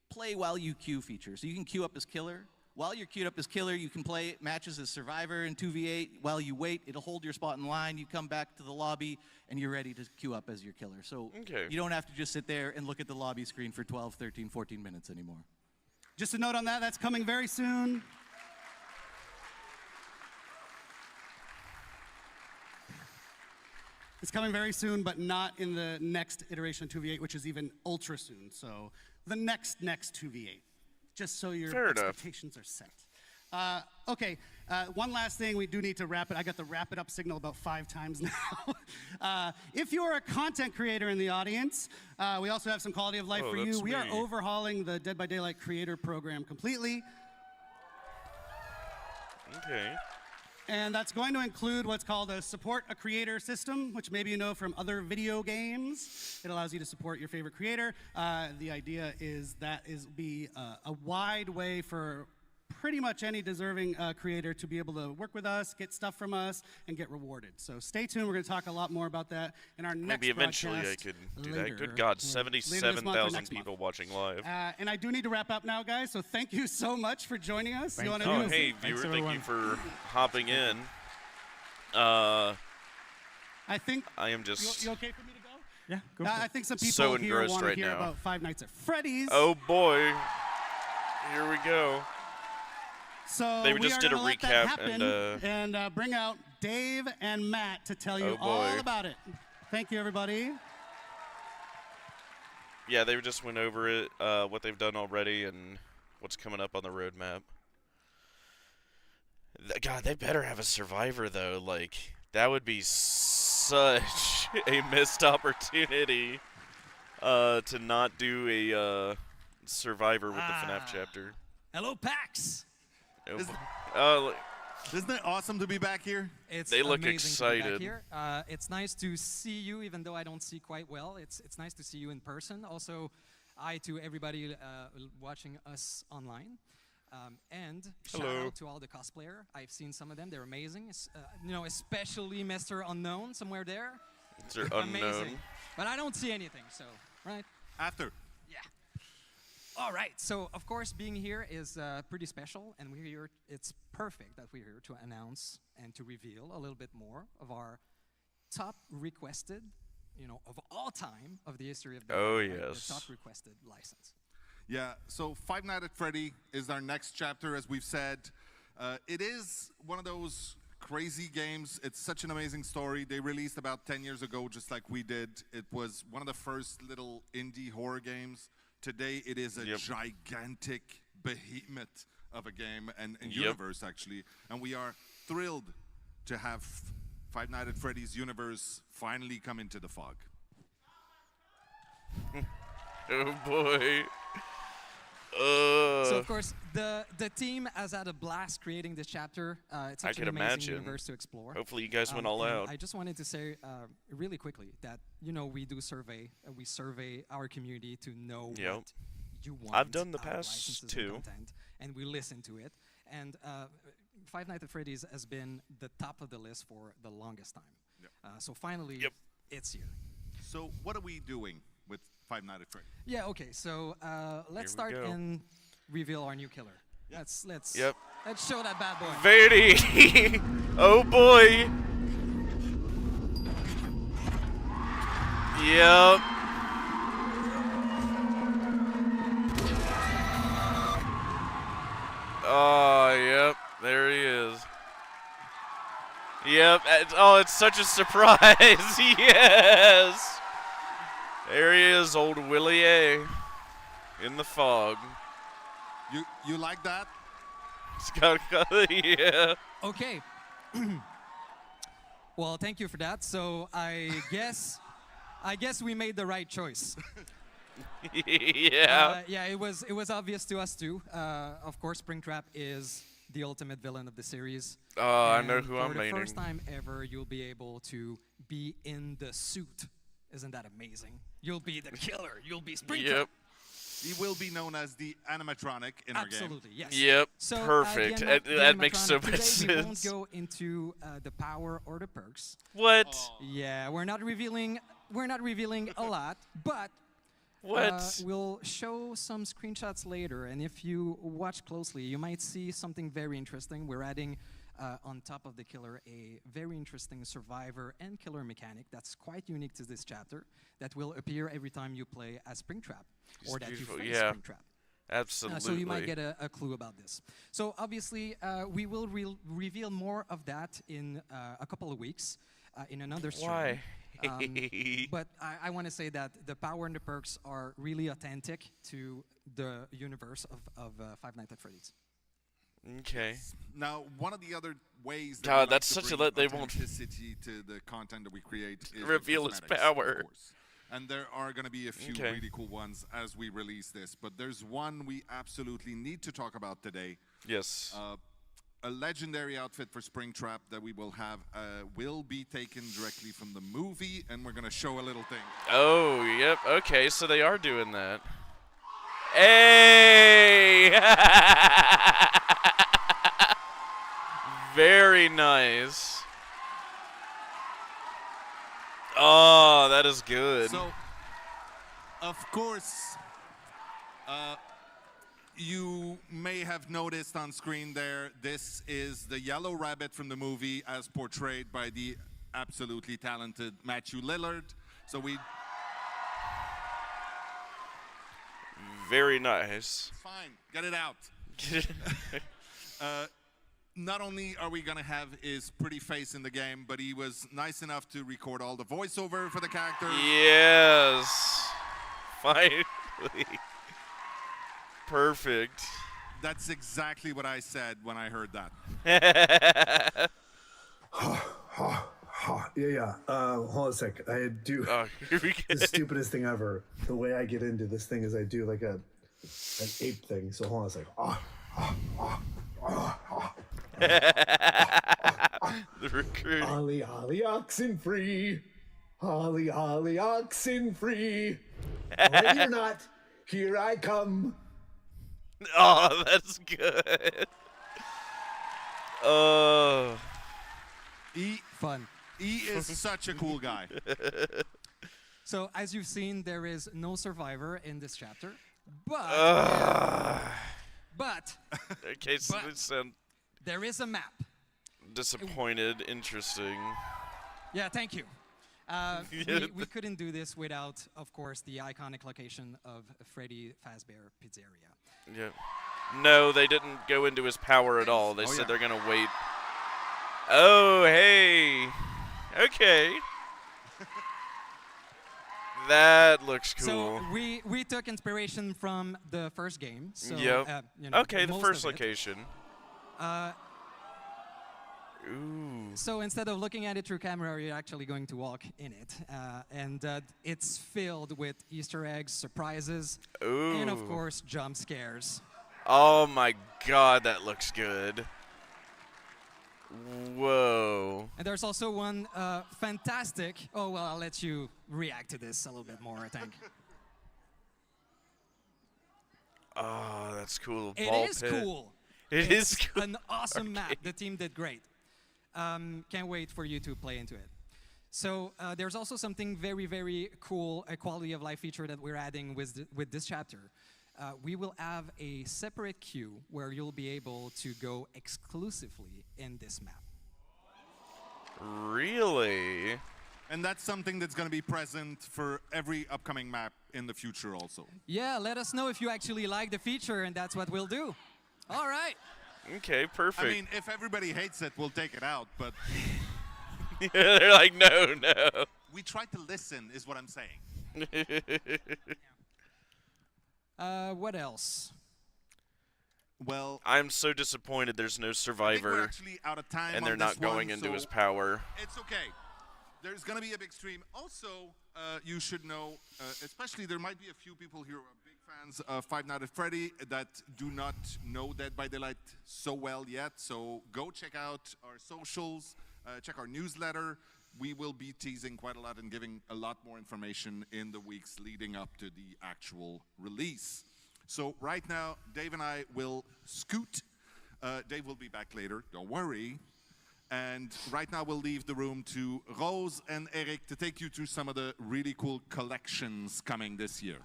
Speaker 7: play while you queue feature. So you can queue up as killer. While you're queued up as killer, you can play matches as survivor in 2v8. While you wait, it'll hold your spot in line. You come back to the lobby, and you're ready to queue up as your killer. So
Speaker 1: Okay.
Speaker 7: you don't have to just sit there and look at the lobby screen for 12, 13, 14 minutes anymore.
Speaker 4: Just a note on that, that's coming very soon. It's coming very soon, but not in the next iteration of 2v8, which is even ultra soon. So the next 2v8, just so your
Speaker 1: Fair enough.
Speaker 4: expectations are set. Okay, one last thing, we do need to wrap it. I got the wrap it up signal about 5 times now. If you're a content creator in the audience, we also have some quality of life
Speaker 1: Oh,
Speaker 4: for you.
Speaker 1: that's
Speaker 4: We are
Speaker 1: me.
Speaker 4: overhauling the Dead by Daylight creator program completely.
Speaker 1: Okay.
Speaker 4: And that's going to include what's called a support a creator system, which maybe you know from other video games. It allows you to support your favorite creator. The idea is that is be a wide way for pretty much any deserving creator to be able to work with us, get stuff from us, and get rewarded. So stay tuned. We're going to talk a lot more about that in our next
Speaker 1: Maybe eventually I
Speaker 4: broadcast
Speaker 1: could do
Speaker 4: later.
Speaker 1: that. Good God,
Speaker 4: Yeah, later this month or
Speaker 1: 77,000
Speaker 4: next
Speaker 1: people
Speaker 4: month.
Speaker 1: watching live.
Speaker 4: And I do need to wrap up now, guys. So thank you so much for joining us.
Speaker 5: Thank
Speaker 4: wanna
Speaker 5: you.
Speaker 1: Oh,
Speaker 4: do
Speaker 1: hey,
Speaker 5: Thanks,
Speaker 1: viewer, thank you
Speaker 5: everyone.
Speaker 1: for hopping in.
Speaker 4: I think
Speaker 1: I am just...
Speaker 4: you okay for me to go?
Speaker 5: Yeah, go
Speaker 4: I think some people
Speaker 1: So
Speaker 4: here
Speaker 1: engrossed
Speaker 4: want to
Speaker 1: right
Speaker 4: hear
Speaker 1: now.
Speaker 4: about Five Nights at Freddy's.
Speaker 1: Oh, boy. Here we go.
Speaker 4: So
Speaker 1: They
Speaker 4: we
Speaker 1: just
Speaker 4: are
Speaker 1: did a
Speaker 4: gonna let that
Speaker 1: recap
Speaker 4: happen and bring out Dave and Matt to tell you
Speaker 1: Oh,
Speaker 4: all
Speaker 1: boy.
Speaker 4: about it. Thank you, everybody.
Speaker 1: Yeah, they just went over it, what they've done already and what's coming up on the roadmap. God, they better have a survivor, though. Like, that would be such a missed opportunity to not do a survivor with the FNAF chapter.
Speaker 9: Hello, PAX.
Speaker 1: Oh,
Speaker 3: Is-
Speaker 1: bo- oh,
Speaker 3: Isn't it awesome to be back here?
Speaker 9: It's
Speaker 1: They look
Speaker 9: amazing to be
Speaker 1: excited.
Speaker 9: back here. It's nice to see you, even though I don't see quite well. It's nice to see you in person. Also, hi to everybody watching us online. And shout
Speaker 1: Hello.
Speaker 9: out to all the cosplayer. I've seen some of them. They're amazing. Especially Mr. Unknown somewhere there.
Speaker 1: it's their unknown.
Speaker 9: Amazing. But I don't see anything, so, right?
Speaker 3: After.
Speaker 9: Yeah. All right. So, of course, being here is pretty special, and we're here. It's perfect that we're here to announce and to reveal a little bit more of our top requested, of all time of the history of the
Speaker 1: Oh,
Speaker 9: the
Speaker 1: yes.
Speaker 9: top requested license.
Speaker 3: Yeah, so Five Nights at Freddy is our next chapter, as we've said. It is one of those crazy games. It's such an amazing story. They released about 10 years ago, just like we did. It was one of the first little indie horror games. Today, it is a
Speaker 1: Yep.
Speaker 3: gigantic behemoth of a game and
Speaker 1: Yep.
Speaker 3: universe, actually. And we are thrilled to have Five Nights at Freddy's universe finally come into the fog.
Speaker 1: Oh, boy.
Speaker 9: So of course, the team has had a blast creating this chapter. It's such
Speaker 1: I
Speaker 9: an
Speaker 1: can
Speaker 9: amazing
Speaker 1: imagine.
Speaker 9: universe to explore.
Speaker 1: Hopefully you guys went all
Speaker 9: and
Speaker 1: out.
Speaker 9: I just wanted to say really quickly that we do survey. We survey our community to know
Speaker 1: Yep.
Speaker 9: what you want.
Speaker 1: I've done the
Speaker 9: out of
Speaker 1: past
Speaker 9: licenses and
Speaker 1: two.
Speaker 9: content, and we listen to it. And Five Nights at Freddy's has been the top of the list for the longest time.
Speaker 3: Yep.
Speaker 9: So finally,
Speaker 1: Yep.
Speaker 9: it's here.
Speaker 3: So what are we doing with Five Nights at Freddy's?
Speaker 9: Yeah. Okay. So let's
Speaker 1: Here we
Speaker 9: start
Speaker 1: go.
Speaker 9: and reveal our new killer. Let's
Speaker 1: Yep.
Speaker 9: let's show that bad boy.
Speaker 1: Verdi! Oh boy! Yep. Oh, yep. There he is. Yep. It's such a surprise. Yes. There he is, old Willie A. In the fog.
Speaker 3: You like that?
Speaker 1: Yeah.
Speaker 9: Okay. Well, thank you for that. So I guess we made the right choice.
Speaker 1: Yeah.
Speaker 9: Yeah, it was obvious to us too. Of course, Springtrap is the ultimate villain of the series.
Speaker 1: Oh, I know
Speaker 9: And
Speaker 1: who I'm
Speaker 9: For
Speaker 1: maining.
Speaker 9: the first time ever, you'll be able to be in the suit. Isn't that amazing? You'll be the killer. You'll be Springtrap.
Speaker 1: Yep.
Speaker 3: He will be known as the animatronic in our game.
Speaker 9: Absolutely, yes.
Speaker 1: Yep.
Speaker 9: So,
Speaker 1: Perfect.
Speaker 9: the
Speaker 1: That makes so
Speaker 9: animatronic,
Speaker 1: much
Speaker 9: today we won't
Speaker 1: sense.
Speaker 9: go into the power or the perks.
Speaker 1: What?
Speaker 9: Yeah, we're not revealing a lot, but
Speaker 1: What?
Speaker 9: we'll show some screenshots later, and if you watch closely, you might see something very interesting. We're adding on top of the killer a very interesting survivor and killer mechanic that's quite unique to this chapter that will appear every time you play as Springtrap or that you
Speaker 1: beautiful,
Speaker 9: face
Speaker 1: yeah.
Speaker 9: Springtrap.
Speaker 1: Absolutely.
Speaker 9: So you might get a clue about this. So obviously, we will reveal more of that in a couple of weeks in another stream.
Speaker 1: Why?
Speaker 9: But I want to say that the power and the perks are really authentic to the universe of Five Nights at Freddy's.
Speaker 1: Okay.
Speaker 3: Now, one of the other ways that
Speaker 1: God,
Speaker 3: we like
Speaker 1: that's
Speaker 3: to
Speaker 1: such a
Speaker 3: bring
Speaker 1: let they won't
Speaker 3: authenticity to the content that we create is the
Speaker 1: reveal his
Speaker 3: cosmetics,
Speaker 1: power.
Speaker 3: of course. And there are going to be a few
Speaker 1: Okay.
Speaker 3: really cool ones as we release this. But there's one we absolutely need to talk about today.
Speaker 1: Yes.
Speaker 3: A legendary outfit for Springtrap that we will have will be taken directly from the movie, and we're going to show a little thing.
Speaker 1: Oh, yep. Okay, so they are doing that. Hey! Very nice. Oh, that is good.
Speaker 3: So, of course, you may have noticed on screen there, this is the Yellow Rabbit from the movie as portrayed by the absolutely talented Matthew Lillard. So we...
Speaker 1: Very nice.
Speaker 3: Fine, get it out. Not only are we going to have his pretty face in the game, but he was nice enough to record all the voiceover for the character.
Speaker 1: Yes. Finally. Perfect.
Speaker 3: That's exactly what I said when I heard that.
Speaker 10: Yeah. Hold on a sec. I do
Speaker 1: Oh, here we go.
Speaker 10: the stupidest thing ever. The way I get into this thing is I do like an ape thing. So hold on a sec.
Speaker 1: The recruit.
Speaker 10: Holly, holly, oxen free. Holly, holly, oxen free. Ready or not, here I come.
Speaker 1: Oh, that's good. Oh.
Speaker 9: Fun.
Speaker 3: He is such a cool guy.
Speaker 9: So as you've seen, there is no survivor in this chapter, but
Speaker 1: Okay, so
Speaker 9: But-
Speaker 1: this sound
Speaker 9: there is a map.
Speaker 1: disappointed. Interesting.
Speaker 9: Yeah, thank you. We couldn't do this without, of course, the iconic location of Freddy Fazbear Pizzeria.
Speaker 1: Yeah. No, they didn't go into his power at all. They
Speaker 3: Oh,
Speaker 1: said
Speaker 3: yeah.
Speaker 1: they're gonna wait. Oh, hey. Okay. That looks cool.
Speaker 9: So we took inspiration from the first game. So,
Speaker 1: Yep.
Speaker 9: you know,
Speaker 1: Okay, the
Speaker 9: most
Speaker 1: first
Speaker 9: of it.
Speaker 1: location.
Speaker 9: Uh,
Speaker 1: Ooh.
Speaker 9: So instead of looking at it through camera, you're actually going to walk in it. And it's filled with Easter eggs, surprises, and of
Speaker 1: Ooh.
Speaker 9: course, jump scares.
Speaker 1: Oh my god, that looks good. Whoa.
Speaker 9: And there's also one fantastic... Oh, well, I'll let you react to this a little bit more, I think.
Speaker 1: Oh, that's cool.
Speaker 9: It
Speaker 1: Ball
Speaker 9: is
Speaker 1: pit.
Speaker 9: cool.
Speaker 1: It
Speaker 9: It's
Speaker 1: is cool.
Speaker 9: an awesome map.
Speaker 1: Okay.
Speaker 9: The team did great. Can't wait for you to play into it. So there's also something very, very cool, a quality of life feature that we're adding with this chapter. We will have a separate queue where you'll be able to go exclusively in this map.
Speaker 1: Really?
Speaker 3: And that's something that's going to be present for every upcoming map in the future also.
Speaker 9: Yeah, let us know if you actually like the feature, and that's what we'll do. All right.
Speaker 1: Okay, perfect.
Speaker 3: I mean, if everybody hates it, we'll take it out, but
Speaker 1: yeah, they're like, no, no.
Speaker 3: we try to listen, is what I'm saying.
Speaker 9: What else?
Speaker 3: Well,
Speaker 1: I'm so disappointed there's no
Speaker 3: I think we're
Speaker 1: Survivor,
Speaker 3: actually out of time
Speaker 1: and
Speaker 3: on
Speaker 1: they're
Speaker 3: this
Speaker 1: not going
Speaker 3: one,
Speaker 1: into
Speaker 3: so
Speaker 1: his power.
Speaker 3: It's okay. There's going to be a big stream. Also, you should know, especially there might be a few people here who are big fans of Five Nights at Freddy that do not know Dead by Daylight so well yet. So go check out our socials, check our newsletter. We will be teasing quite a lot and giving a lot more information in the weeks leading up to the actual release. So right now, Dave and I will scoot. Dave will be back later, don't worry. And right now we'll leave the room to Rose and Eric to take you through some of the really cool collections coming this year.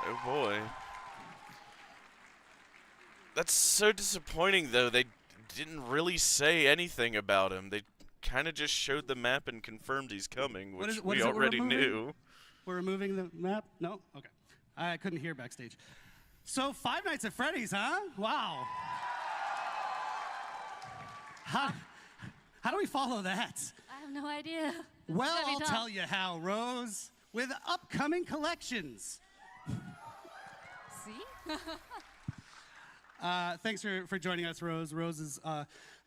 Speaker 1: Oh boy. That's so disappointing though. They didn't really say anything about him. They kind of just showed the map and confirmed he's coming, which
Speaker 4: what
Speaker 1: we
Speaker 4: is it we're
Speaker 1: already
Speaker 4: removing?
Speaker 1: knew.
Speaker 4: We're removing the map? No? Okay. I couldn't hear backstage. So Five Nights at Freddy's, huh? Wow. How do we follow that?
Speaker 11: I have no idea.
Speaker 4: Well,
Speaker 11: gonna be
Speaker 4: I'll
Speaker 11: tough.
Speaker 4: tell you how, Rose. With upcoming collections.
Speaker 11: See?
Speaker 4: Thanks for joining us, Rose. Rose is,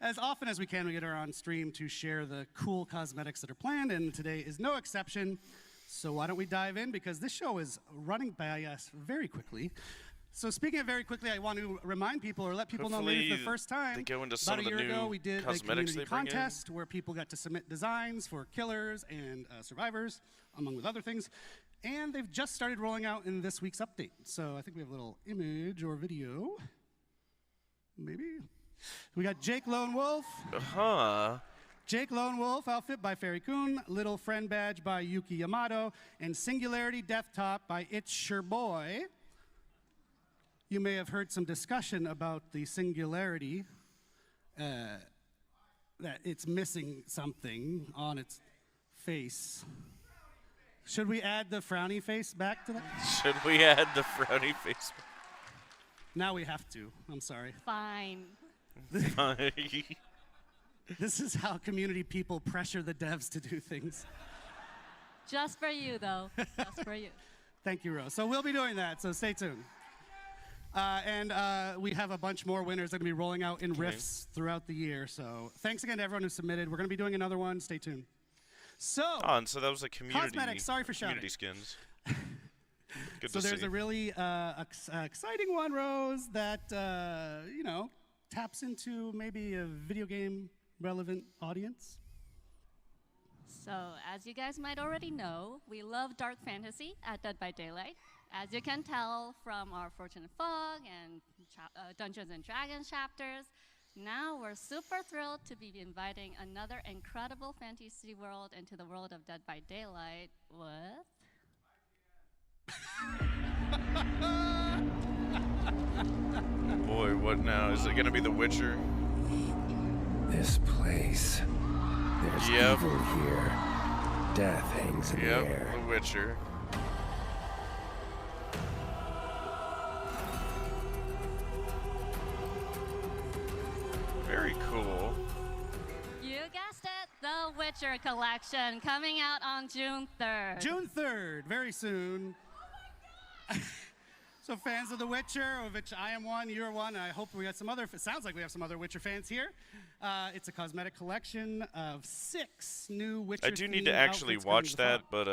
Speaker 4: as often as we can, we get her on stream to share the cool cosmetics that are planned, and today is no exception. So why don't we dive in, because this show is running by us very quickly. So speaking of very quickly, I want to remind people or let people know maybe for the first time.
Speaker 1: They go into some
Speaker 4: about
Speaker 1: of
Speaker 4: a
Speaker 1: the
Speaker 4: year ago,
Speaker 1: new
Speaker 4: we did a
Speaker 1: cosmetics
Speaker 4: community
Speaker 1: they bring in.
Speaker 4: contest where people got to submit designs for killers and survivors, among with other things. And they've just started rolling out in this week's update. So I think we have a little image or video. Maybe. We got Jake Lone Wolf. Jake Lone Wolf outfit by Fairy Kun, Little Friend Badge by Yuki Yamato, and Singularity Death Top by It's Your Boy. You may have heard some discussion about the Singularity, that it's missing something on its face. Should we add the frowny face back to that?
Speaker 1: Should we add the frowny face?
Speaker 4: Now we have to. I'm sorry.
Speaker 11: Fine.
Speaker 1: Fine.
Speaker 4: This is how community people pressure the devs to do things.
Speaker 11: Just for you, though. Just for you.
Speaker 4: Thank you, Rose. So we'll be doing that, so stay tuned. And we have a bunch more winners that are going to be rolling out in Rifts throughout the year. So thanks again to everyone who submitted. We're going to be doing another one. Stay tuned. So,
Speaker 1: and so that was a community.
Speaker 4: Cosmetics, sorry for shouting.
Speaker 1: Community skins. Good
Speaker 4: so
Speaker 1: to
Speaker 4: there's
Speaker 1: see.
Speaker 4: a really exciting one, Rose, that, you know, taps into maybe a video game relevant audience.
Speaker 11: So, as you guys might already know, we love dark fantasy at Dead by Daylight. As you can tell from our Fortune and Fog and Dungeons and Dragons chapters, now we're super thrilled to be inviting another incredible fantasy world into the world of Dead by Daylight with...
Speaker 1: Boy, what now? Is it going to be The Witcher?
Speaker 12: This place. There's evil here. Death hangs in the air.
Speaker 1: The Witcher. Very cool.
Speaker 11: You guessed it, The Witcher Collection, coming out on June 3rd.
Speaker 4: June 3rd, very soon. So fans of The Witcher, of which I am one, you're one, and I hope we got some other, it sounds like we have some other Witcher fans here. It's a cosmetic collection of 6 new Witcher
Speaker 1: I do need to actually watch that, but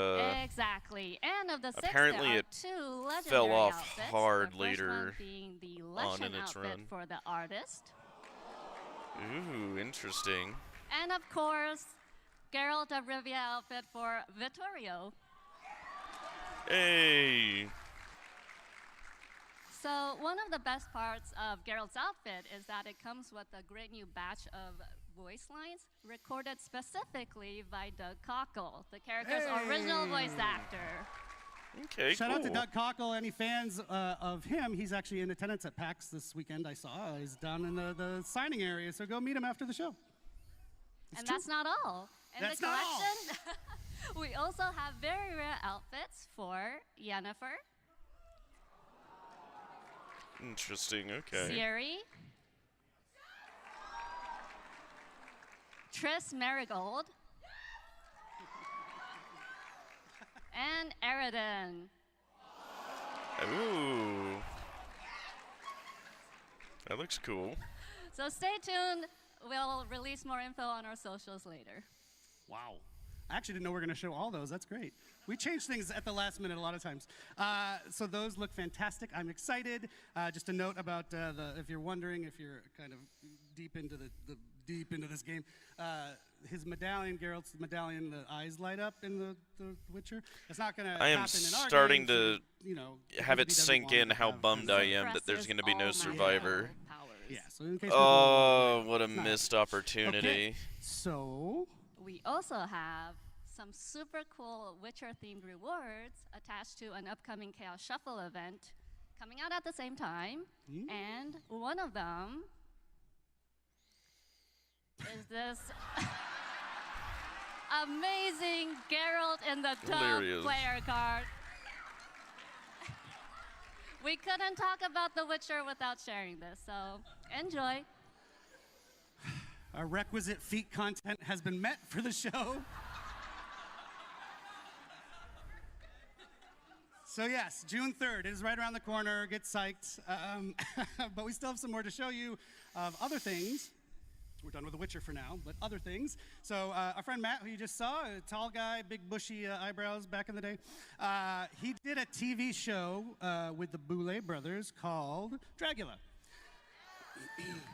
Speaker 11: exactly. And of the 6,
Speaker 1: apparently
Speaker 11: there are
Speaker 1: it
Speaker 11: 2 legendary
Speaker 1: fell off
Speaker 11: outfits.
Speaker 1: hard
Speaker 11: the first
Speaker 1: later
Speaker 11: one being the
Speaker 1: on
Speaker 11: Legend
Speaker 1: in its
Speaker 11: outfit
Speaker 1: run.
Speaker 11: for the artist.
Speaker 1: Ooh, interesting.
Speaker 11: And of course, Geralt of Rivia outfit for Vittorio.
Speaker 1: Hey.
Speaker 11: So one of the best parts of Geralt's outfit is that it comes with a great new batch of voice lines recorded specifically by Doug Cockle, the character's original voice actor.
Speaker 1: Okay,
Speaker 4: Shout out to Doug Cockle. Any fans of him? He's actually in attendance at PAX this weekend. I saw he's down in the signing area, so go meet him after the show.
Speaker 11: And that's not all. In
Speaker 4: That's
Speaker 11: the
Speaker 4: not
Speaker 11: collection, we also have very rare outfits for Yennefer,
Speaker 1: Interesting, okay.
Speaker 11: Ciri, Triss Marigold, and Eridan.
Speaker 1: Ooh. That looks cool.
Speaker 11: So stay tuned. We'll release more info on our socials later.
Speaker 4: Wow. I actually didn't know we were going to show all those. That's great. We change things at the last minute a lot of times. So those look fantastic. I'm excited. Just a note about if you're wondering, if you're kind of deep into this game, his medallion, Geralt's medallion, the eyes light up in the Witcher. It's not going to happen in our
Speaker 1: starting
Speaker 4: game,
Speaker 1: to
Speaker 4: if
Speaker 1: have it
Speaker 4: he doesn't
Speaker 1: sink
Speaker 4: want
Speaker 1: in
Speaker 4: to
Speaker 1: how
Speaker 4: have
Speaker 1: bummed
Speaker 4: his-
Speaker 1: I am that there's going to be no survivor.
Speaker 4: Yeah, so in case people
Speaker 1: Oh, what a
Speaker 4: it's not-
Speaker 1: missed opportunity.
Speaker 4: Okay, so
Speaker 11: We also have some super cool Witcher-themed rewards attached to an upcoming Chaos Shuffle event coming out at the same time. And one of them is this amazing Geralt in the Tub
Speaker 1: Hilarious.
Speaker 11: player card. We couldn't talk about The Witcher without sharing this, so enjoy.
Speaker 4: our requisite feat content has been met for the show. So yes, June 3rd is right around the corner. Get psyched. But we still have some more to show you of other things. We're done with The Witcher for now, but other things. So our friend Matt, who you just saw, a tall guy, big bushy eyebrows back in the day, he did a TV show with the Boulet brothers called Dragula.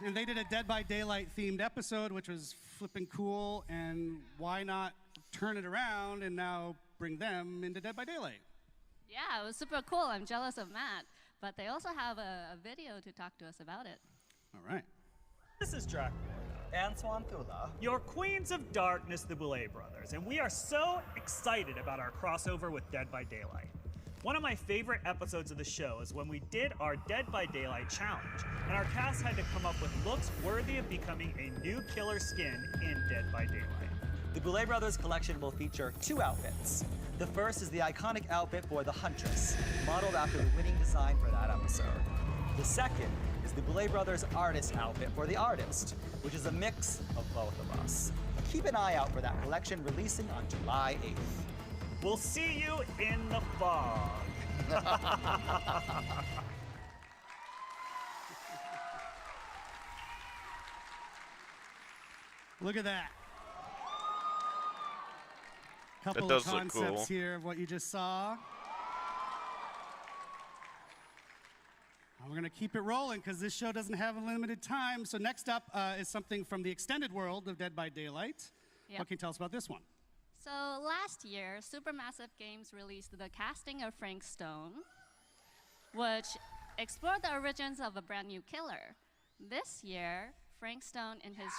Speaker 4: And they did a Dead by Daylight themed episode, which was flipping cool, and why not turn it around and now bring them into Dead by Daylight?
Speaker 11: Yeah, it was super cool. I'm jealous of Matt. But they also have a video to talk to us about it.
Speaker 4: All right.
Speaker 13: This is Dracula and Swantula, your Queens of Darkness, the Boulet brothers, and we are so excited about our crossover with Dead by Daylight. One of my favorite episodes of the show is when we did our Dead by Daylight challenge, and our cast had to come up with looks worthy of becoming a new killer skin in Dead by Daylight.
Speaker 14: The Boulet Brothers collection will feature 2 outfits. The first is the iconic outfit for the Huntress, modeled after the winning design for that episode. The second is the Boulet Brothers artist outfit for the artist, which is a mix of both of us. Keep an eye out for that collection releasing on July 8th.
Speaker 13: We'll see you in the fog.
Speaker 4: Look at that. Couple
Speaker 1: does
Speaker 4: of
Speaker 1: look
Speaker 4: concepts
Speaker 1: cool.
Speaker 4: here of what you just saw. And we're going to keep it rolling because this show doesn't have a limited time. So next up is something from the extended world of Dead by Daylight.
Speaker 11: Yep.
Speaker 4: What can you tell us about this one?
Speaker 11: So last year, Supermassive Games released the casting of Frank Stone, which explored the origins of a brand new killer. This year, Frank Stone in his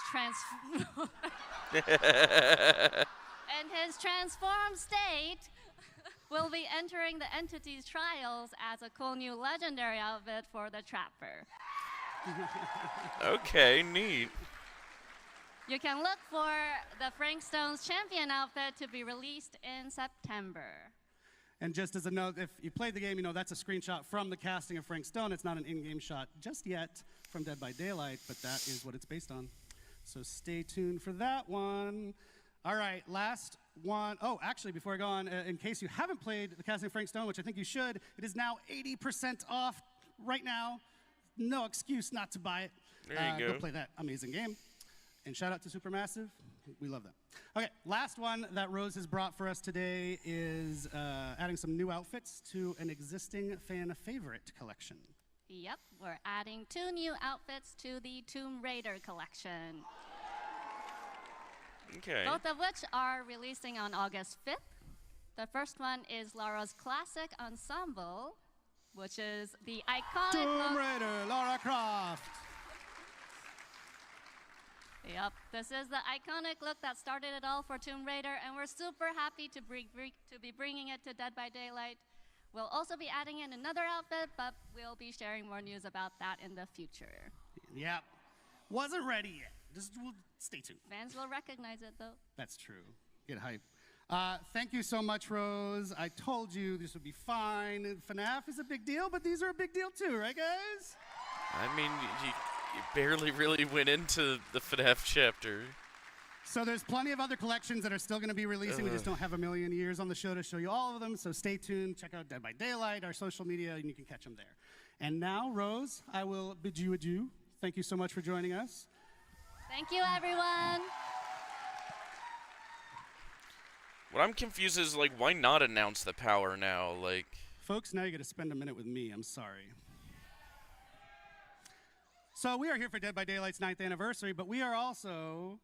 Speaker 11: transformed state will be entering the entity's trials as a cool new legendary outfit for the Trapper.
Speaker 1: Okay, neat.
Speaker 11: You can look for the Frank Stone's champion outfit to be released in September.
Speaker 4: And just as a note, if you played the game, you know that's a screenshot from the casting of Frank Stone. It's not an in-game shot just yet from Dead by Daylight, but that is what it's based on. So stay tuned for that one. All right, last one. Oh, actually, before I go on, in case you haven't played the Casting Frank Stone, which I think you should, it is now 80% off right now. No excuse not to buy it.
Speaker 1: There you go.
Speaker 4: Go play that amazing game. And shout out to Supermassive. We love them. Okay, last one that Rose has brought for us today is adding some new outfits to an existing fan favorite collection.
Speaker 11: Yep, we're adding 2 new outfits to the Tomb Raider collection.
Speaker 1: Okay.
Speaker 11: Both of which are releasing on August 5th. The first one is Lara's classic ensemble, which is the iconic
Speaker 4: Tomb Raider, Lara Croft.
Speaker 11: Yep, this is the iconic look that started it all for Tomb Raider, and we're super happy to be bringing it to Dead by Daylight. We'll also be adding in another outfit, but we'll be sharing more news about that in the future.
Speaker 4: Yep. Wasn't ready yet. Just stay tuned.
Speaker 11: Fans will recognize it, though.
Speaker 4: That's true. Get hype. Thank you so much, Rose. I told you this would be fine. FNAF is a big deal, but these are a big deal too, right, guys?
Speaker 1: I mean, you barely really went into the FNAF chapter.
Speaker 4: So there's plenty of other collections that are still going to be releasing. We just don't have a million years on the show to show you all of them. So stay tuned. Check out Dead by Daylight, our social media, and you can catch them there. And now, Rose, I will bid you adieu. Thank you so much for joining us.
Speaker 11: Thank you, everyone.
Speaker 1: What I'm confused is, like, why not announce the power now? Like,
Speaker 4: folks, now you got to spend a minute with me. I'm sorry. So we are here for Dead by Daylight's 9th anniversary, but we are also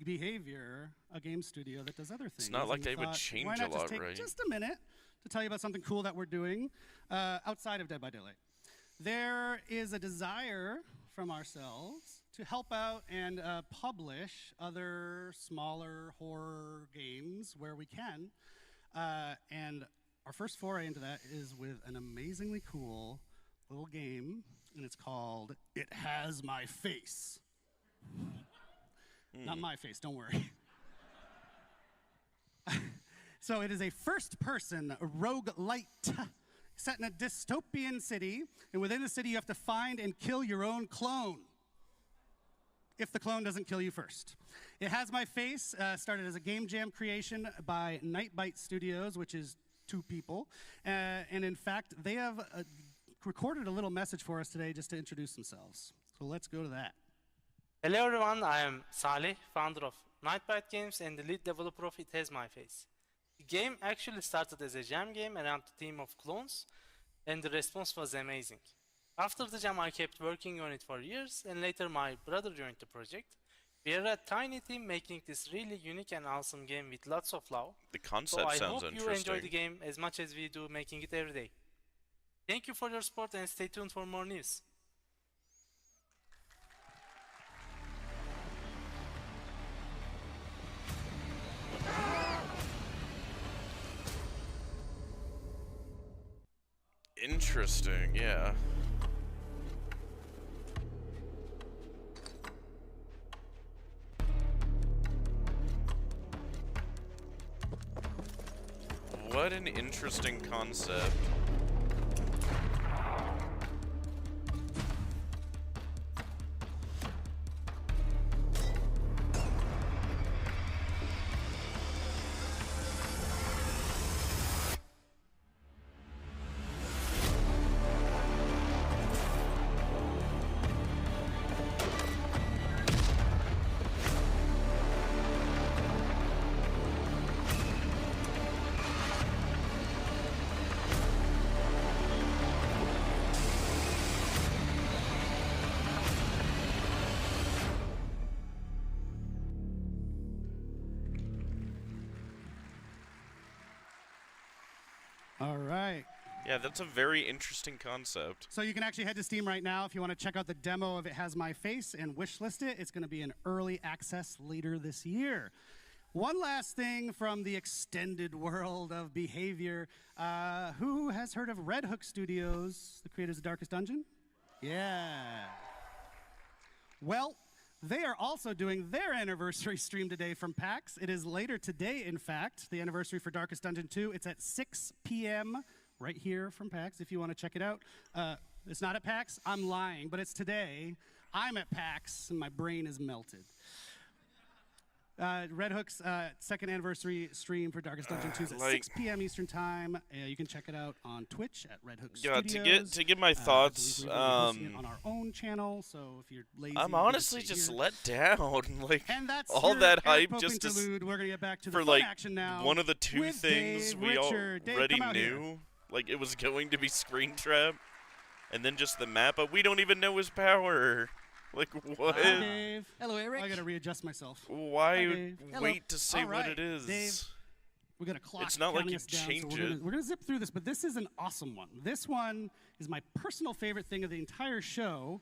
Speaker 4: Behavior, a game studio that does other things.
Speaker 1: it's not like
Speaker 4: And
Speaker 1: they would
Speaker 4: thought,
Speaker 1: change
Speaker 4: why
Speaker 1: a
Speaker 4: not
Speaker 1: lot,
Speaker 4: just take
Speaker 1: right?
Speaker 4: just a minute to tell you about something cool that we're doing outside of Dead by Daylight. There is a desire from ourselves to help out and publish other smaller horror games where we can. And our first foray into that is with an amazingly cool little game, and it's called It Has My Face. Not my face, don't worry. So it is a first-person roguelite set in a dystopian city, and within the city you have to find and kill your own clone, if the clone doesn't kill you first. It Has My Face started as a game jam creation by Nightbite Studios, which is 2 people, and in fact they have recorded a little message for us today just to introduce themselves. So let's go to that.
Speaker 15: Hello everyone, I am Salih, founder of Nightbite Games and the lead developer of It Has My Face. The game actually started as a jam game around the theme of clones, and the response was amazing. After the jam I kept working on it for years, and later my brother joined the project. We are a tiny team making this really unique and awesome game with lots of love.
Speaker 1: The concept
Speaker 15: so
Speaker 1: sounds
Speaker 15: I hope you enjoy the game as much as we do making it every day. Thank you for your support and stay tuned for more news.
Speaker 1: Interesting, yeah. What an interesting concept.
Speaker 4: All right.
Speaker 1: Yeah, that's a very interesting concept.
Speaker 4: So you can actually head to Steam right now if you want to check out the demo of It Has My Face and wishlist it. It's going to be in early access later this year. One last thing from the extended world of Behavior. Who has heard of Red Hook Studios, the creators of Darkest Dungeon? Yeah. Well, they are also doing their anniversary stream today from PAX. It is later today, in fact, the anniversary for Darkest Dungeon 2. It's at 6 p.m. right here from PAX if you want to check it out. It's not at PAX. I'm lying, but it's today. I'm at PAX, and my brain is melted. Red Hook's second anniversary stream for Darkest Dungeon 2 is at 6 p.m. Eastern Time. You can check it out on Twitch at Red Hook Studios.
Speaker 1: To get my thoughts,
Speaker 4: on our own channel. So if you're lazy,
Speaker 1: I'm honestly just let down. Like
Speaker 4: and that's
Speaker 1: all that hype just
Speaker 4: interlude. We're gonna get back to the
Speaker 1: for
Speaker 4: fun
Speaker 1: like
Speaker 4: action now.
Speaker 1: one of the two things
Speaker 4: Dave
Speaker 1: we
Speaker 4: Richard. Dave,
Speaker 1: already
Speaker 4: come out
Speaker 1: knew.
Speaker 4: Here.
Speaker 1: Like it was going to be Screen Trap, and then just the map, but we don't even know his power. Like what?
Speaker 4: Hi, Dave.
Speaker 9: Hello, Eric.
Speaker 4: I gotta readjust myself.
Speaker 1: Why
Speaker 4: Hi,
Speaker 1: wait to say
Speaker 4: right,
Speaker 1: what it is?
Speaker 4: Dave, we got a clock.
Speaker 1: It's not like
Speaker 4: counting
Speaker 1: you
Speaker 4: us down,
Speaker 1: change
Speaker 4: so
Speaker 1: it.
Speaker 4: We're gonna zip through this, but this is an awesome one. This one is my personal favorite thing of the entire show.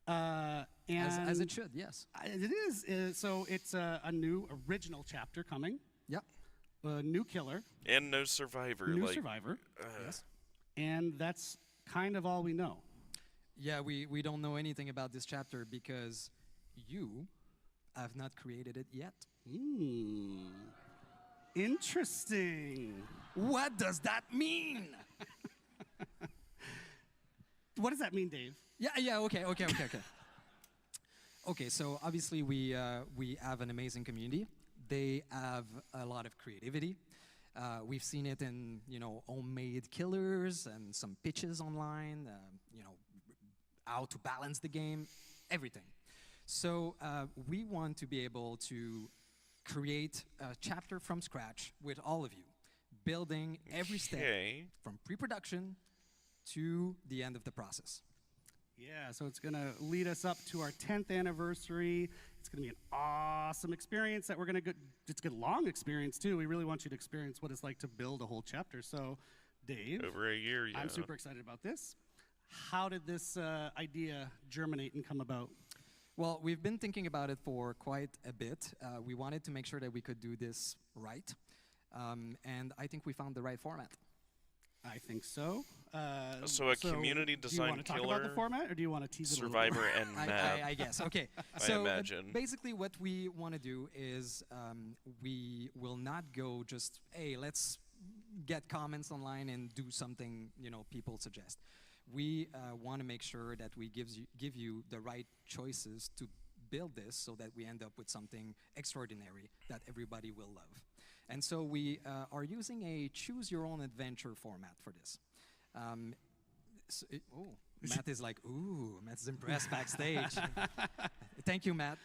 Speaker 4: And
Speaker 9: As it should, yes.
Speaker 4: It is. So it's a new original chapter coming.
Speaker 9: Yep.
Speaker 4: A new killer.
Speaker 1: And no survivor.
Speaker 4: New
Speaker 1: like,
Speaker 4: survivor. Yes. And that's kind of all we know.
Speaker 9: Yeah, we don't know anything about this chapter because you have not created it yet.
Speaker 4: Interesting.
Speaker 9: What does that mean?
Speaker 4: What does that mean, Dave?
Speaker 9: Yeah, okay. Okay, so obviously we have an amazing community. They have a lot of creativity. We've seen it in, homemade killers and some pitches online, how to balance the game, everything. So we want to be able to create a chapter from scratch with all of you, building every step from pre-production to the end of the process.
Speaker 4: Yeah, so it's going to lead us up to our 10th anniversary. It's going to be an awesome experience that we're going to get. It's a long experience, too. We really want you to experience what it's like to build a whole chapter. So, Dave.
Speaker 1: Over a year, yeah.
Speaker 4: I'm super excited about this. How did this idea germinate and come about?
Speaker 9: Well, we've been thinking about it for quite a bit. We wanted to make sure that we could do this right. And I think we found the right format.
Speaker 4: I think so.
Speaker 1: So a community design
Speaker 4: killer. Do you want to talk about the format, or do you want to tease it a little
Speaker 1: Survivor
Speaker 4: bit?
Speaker 1: and map.
Speaker 9: I guess. Okay.
Speaker 1: I imagine.
Speaker 9: Basically, what we want to do is we will not go just, hey, let's get comments online and do something people suggest. We want to make sure that we give you the right choices to build this, so that we end up with something extraordinary that everybody will love. And so we are using a choose-your-own-adventure format for this. Matt is like, ooh, Matt's impressed backstage. Thank you, Matt.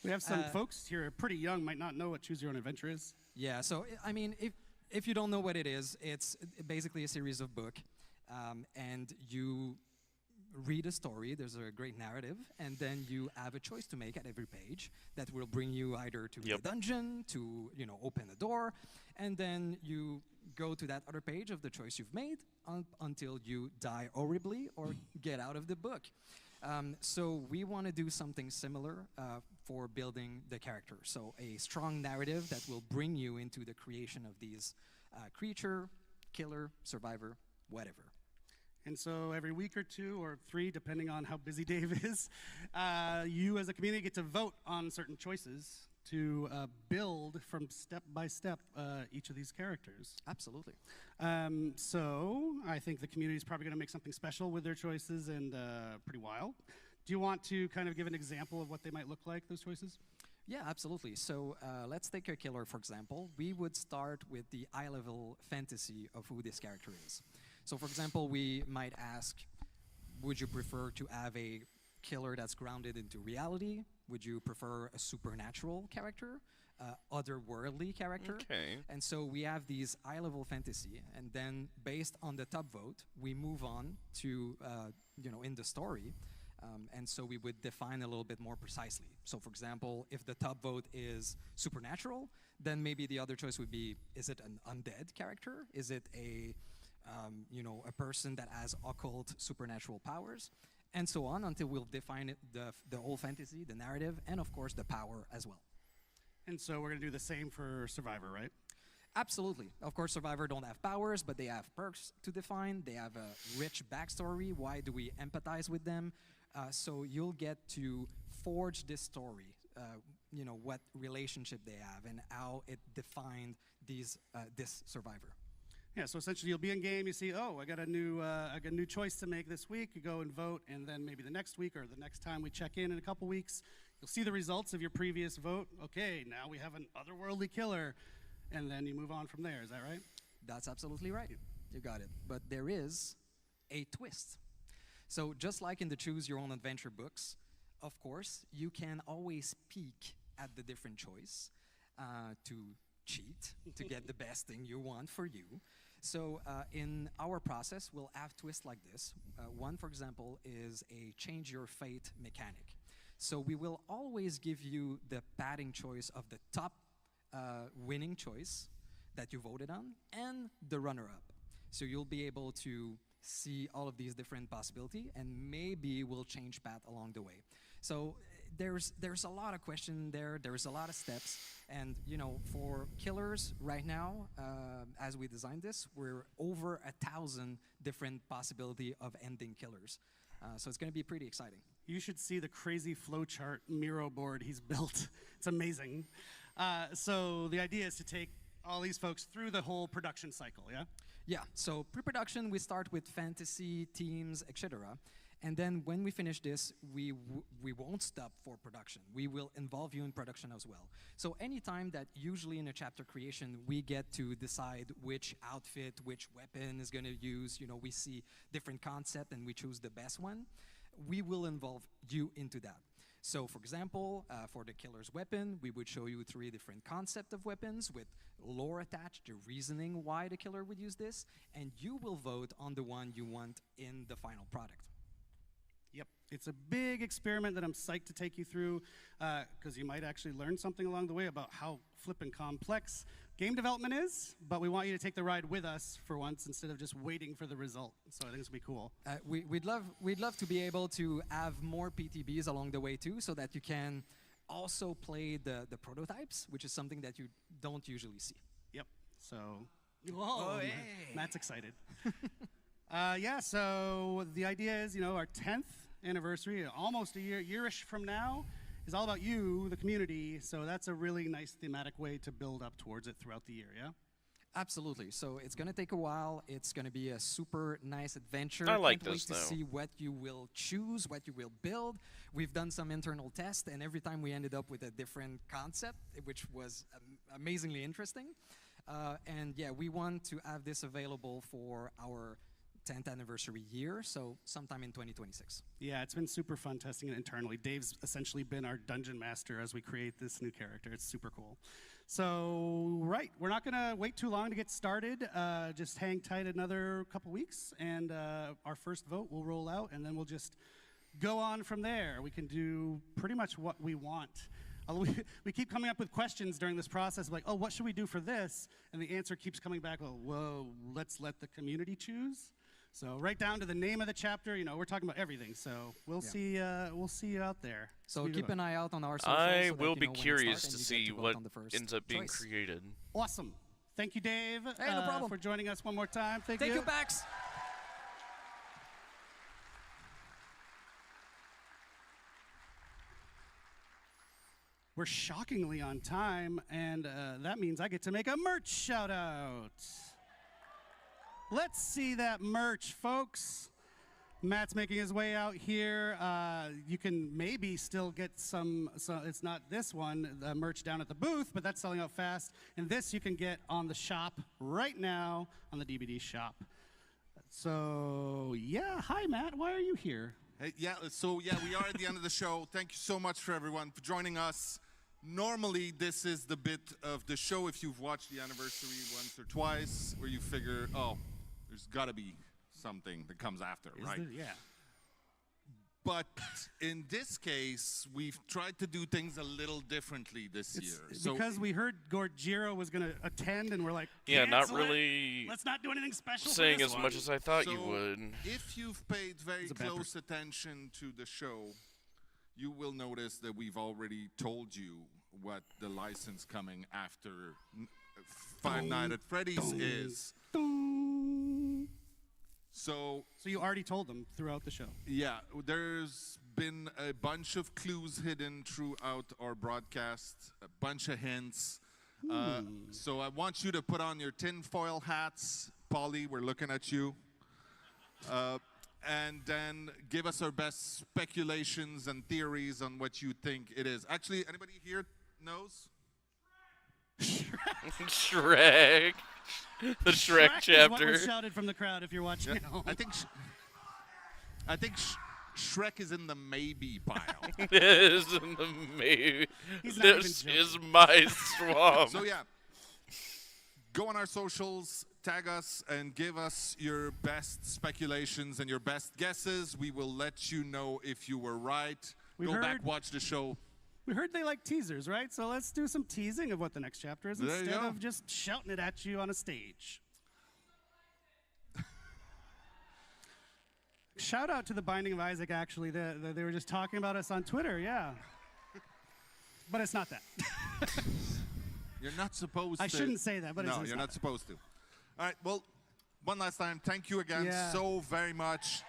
Speaker 4: We have some folks here who are pretty young, might not know what Choose Your Own Adventure is.
Speaker 9: Yeah, so, I mean, if you don't know what it is, it's basically a series of books, and you read a story, there's a great narrative, and then you have a choice to make at every page that will bring you either to the dungeon, to open a door, and then you go to that other page of the choice you've made until you die horribly or get out of the book. So we want to do something similar for building the character. So a strong narrative that will bring you into the creation of these creature, killer, survivor, whatever.
Speaker 4: And so every week or 2 or 3, depending on how busy Dave is, you as a community get to vote on certain choices to build from step by step each of these characters.
Speaker 9: Absolutely.
Speaker 4: So I think the community is probably going to make something special with their choices and pretty wild. Do you want to kind of give an example of what they might look like, those choices?
Speaker 9: Yeah, absolutely. So let's take a killer, for example. We would start with the eye-level fantasy of who this character is. So, for example, we might ask, would you prefer to have a killer that's grounded into reality? Would you prefer a supernatural character, otherworldly character?
Speaker 1: Okay.
Speaker 9: And so we have these eye-level fantasy, and then based on the top vote, we move on to, in the story, and so we would define a little bit more precisely. So, for example, if the top vote is supernatural, then maybe the other choice would be, is it an undead character? Is it a person that has occult supernatural powers, and so on, until we'll define it, the whole fantasy, the narrative, and of course the power as well.
Speaker 4: And so we're going to do the same for Survivor, right?
Speaker 9: Absolutely. Of course, Survivor don't have powers, but they have perks to define. They have a rich backstory. Why do we empathize with them? So you'll get to forge this story, what relationship they have and how it defined this survivor.
Speaker 4: Yeah, so essentially you'll be in game, you see, I got a new choice to make this week. You go and vote, and then maybe the next week or the next time we check in a couple weeks, You'll see the results of your previous vote. Okay, now we have an otherworldly killer, and then you move on from there. Is that right?
Speaker 9: That's absolutely right. You got it. But there is a twist. So just like in the Choose Your Own Adventure books, of course, you can always peek at the different choice to cheat, to get the best thing you want for you. So in our process, we'll have twists like this. One, for example, is a change your fate mechanic. So we will always give you the padding choice of the top winning choice that you voted on and the runner-up. So you'll be able to see all of these different possibilities, and maybe we'll change path along the way. So there's a lot of question there. There's a lot of steps, and for killers right now, as we designed this, we're over 1,000 different possibility of ending killers. So it's going to be pretty exciting.
Speaker 4: You should see the crazy flowchart Miro board he's built. It's amazing. So the idea is to take all these folks through the whole production cycle, yeah?
Speaker 9: Yeah, so pre-production, we start with fantasy, teams, etc. And then when we finish this, we won't stop for production. We will involve you in production as well. So anytime that usually in a chapter creation, we get to decide which outfit, which weapon is going to use, we see different concept and we choose the best one, we will involve you into that. So for example, for the killer's weapon, we would show you 3 different concepts of weapons with lore attached, the reasoning why the killer would use this, and you will vote on the one you want in the final product.
Speaker 4: Yep, it's a big experiment that I'm psyched to take you through, because you might actually learn something along the way about how flippin' complex game development is, but we want you to take the ride with us for once instead of just waiting for the result. So I think this will be cool.
Speaker 9: We'd love to be able to have more PTBs along the way too, so that you can also play the prototypes, which is something that you don't usually see.
Speaker 4: Yep, so, whoa, hey. Matt's excited. Yeah, so the idea is, our 10th anniversary, almost a year-ish from now, is all about you, the community. So that's a really nice thematic way to build up towards it throughout the year, yeah?
Speaker 9: Absolutely. So it's going to take a while. It's going to be a super nice adventure.
Speaker 1: I like
Speaker 9: Can't
Speaker 1: this,
Speaker 9: wait to
Speaker 1: though.
Speaker 9: see what you will choose, what you will build. We've done some internal tests, and every time we ended up with a different concept, which was amazingly interesting. And yeah, we want to have this available for our 10th anniversary year, so sometime in 2026.
Speaker 4: Yeah, it's been super fun testing it internally. Dave's essentially been our dungeon master as we create this new character. It's super cool. So, right, we're not going to wait too long to get started. Just hang tight another couple weeks, and our first vote will roll out, and then we'll just go on from there. We can do pretty much what we want. We keep coming up with questions during this process, like, oh, what should we do for this? And the answer keeps coming back, well, whoa, let's let the community choose. So right down to the name of the chapter, we're talking about everything. So we'll see you out there.
Speaker 9: So keep an eye out on our socials.
Speaker 1: I
Speaker 9: so
Speaker 1: will
Speaker 9: that
Speaker 1: be
Speaker 9: when it
Speaker 1: curious
Speaker 9: starts
Speaker 1: to
Speaker 9: and you
Speaker 1: see
Speaker 9: get to vote
Speaker 1: what
Speaker 9: on the first
Speaker 1: ends up being
Speaker 9: choice.
Speaker 1: created.
Speaker 4: Awesome. Thank you, Dave,
Speaker 9: Hey, no problem.
Speaker 4: for joining us one more time. Thank
Speaker 9: Thank
Speaker 4: you.
Speaker 9: you, Bax.
Speaker 4: We're shockingly on time, and that means I get to make a merch shout out. Let's see that merch, folks. Matt's making his way out here. You can maybe still get some, so it's not this one, the merch down at the booth, but that's selling out fast. And this you can get on the shop right now, on the DVD shop. So, yeah, hi, Matt. Why are you here?
Speaker 3: Hey, we are at the end of the show. Thank you so much for everyone for joining us. Normally, this is the bit of the show, if you've watched the anniversary once or twice, where you figure, oh, there's got to be something that comes after, right?
Speaker 4: Yeah.
Speaker 3: But in this case, we've tried to do things a little differently this year. So
Speaker 4: because we heard Gorgiro was going to attend, and we're like,
Speaker 1: Yeah, not
Speaker 4: cancel it.
Speaker 1: really
Speaker 4: Let's not do anything special.
Speaker 1: saying
Speaker 4: for this
Speaker 1: as much
Speaker 4: one.
Speaker 1: as I thought you
Speaker 3: So,
Speaker 1: would.
Speaker 3: if you've paid very
Speaker 4: It's a bad
Speaker 3: close attention to the show, you will notice that we've already told you what the license coming after Five Nights at Freddy's is. So
Speaker 4: you already told them throughout the show.
Speaker 3: Yeah, there's been a bunch of clues hidden throughout our broadcast, a bunch of hints. So I want you to put on your tinfoil hats. Polly, we're looking at you. and then give us our best speculations and theories on what you think it is. Actually, anybody here knows?
Speaker 1: Shrek. The Shrek
Speaker 4: Is
Speaker 1: chapter.
Speaker 4: what was shouted from the crowd if you're watching at home.
Speaker 3: I think Shrek is in the maybe pile.
Speaker 1: Is in the maybe.
Speaker 4: He's not even
Speaker 1: This
Speaker 4: joking.
Speaker 1: is my swamp.
Speaker 3: So yeah, go on our socials, tag us, and give us your best speculations and your best guesses. We will let you know if you were right.
Speaker 4: We've
Speaker 3: Go back,
Speaker 4: heard-
Speaker 3: watch the show.
Speaker 4: We heard they like teasers, right? So let's do some teasing of what the next chapter is
Speaker 3: There you
Speaker 4: instead
Speaker 3: go.
Speaker 4: of just shouting it at you on a stage. Shout out to the Binding of Isaac, actually. They were just talking about us on Twitter, yeah. But it's not that.
Speaker 3: You're not supposed to.
Speaker 4: I shouldn't say that, but
Speaker 3: no,
Speaker 4: it's
Speaker 3: you're
Speaker 4: not
Speaker 3: not supposed to. All right, well, one last time, thank you again
Speaker 4: Yeah.
Speaker 3: so very much.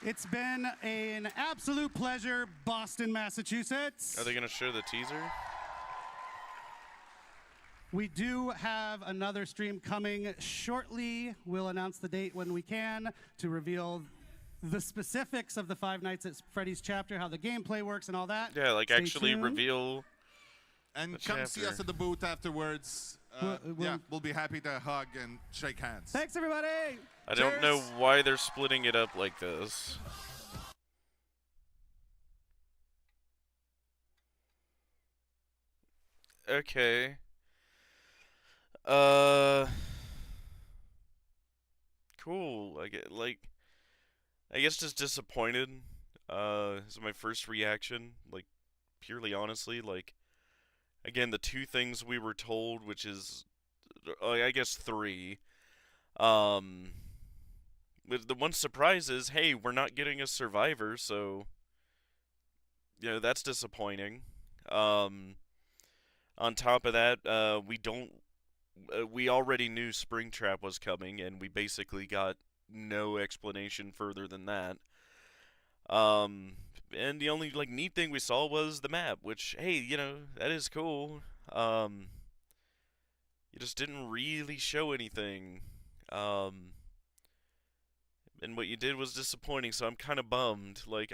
Speaker 4: It's been an absolute pleasure, Boston, Massachusetts.
Speaker 1: Are they gonna show the teaser?
Speaker 4: We do have another stream coming shortly. We'll announce the date when we can to reveal the specifics of the Five Nights at Freddy's chapter, how the gameplay works and all that.
Speaker 1: Yeah, like
Speaker 4: Stay
Speaker 1: actually
Speaker 4: tuned.
Speaker 1: reveal.
Speaker 3: And
Speaker 1: the
Speaker 3: come see
Speaker 1: chapter.
Speaker 3: us at the booth afterwards. We'll be happy to hug and shake hands.
Speaker 4: Thanks, everybody.
Speaker 1: I don't know
Speaker 3: Cheers.
Speaker 1: why they're splitting it up like this. Okay. Cool. I guess just disappointed. Is my first reaction. Like, purely honestly, like, again, the two things we were told, which is, I guess, three. But the one surprise is, hey, we're not getting a survivor, so, you know, that's disappointing. On top of that, we already knew Springtrap was coming, and we basically got no explanation further than that. And the only, like, neat thing we saw was the map, which, hey, you know, that is cool. You just didn't really show anything. And what you did was disappointing, so I'm kind of bummed. Like,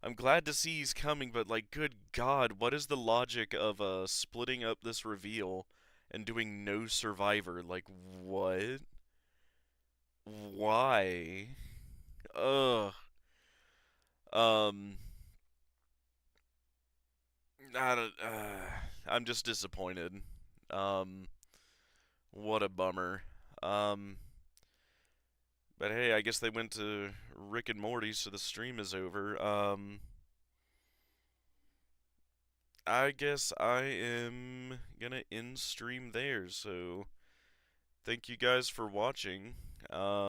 Speaker 1: I'm glad to see he's coming, but, like, good God, what is the logic of splitting up this reveal and doing no survivor? Like, what? Why? Ugh. I'm just disappointed. What a bummer. But hey, I guess they went to Rick and Morty, so the stream is over. I guess I am gonna end stream there, so thank you guys for watching.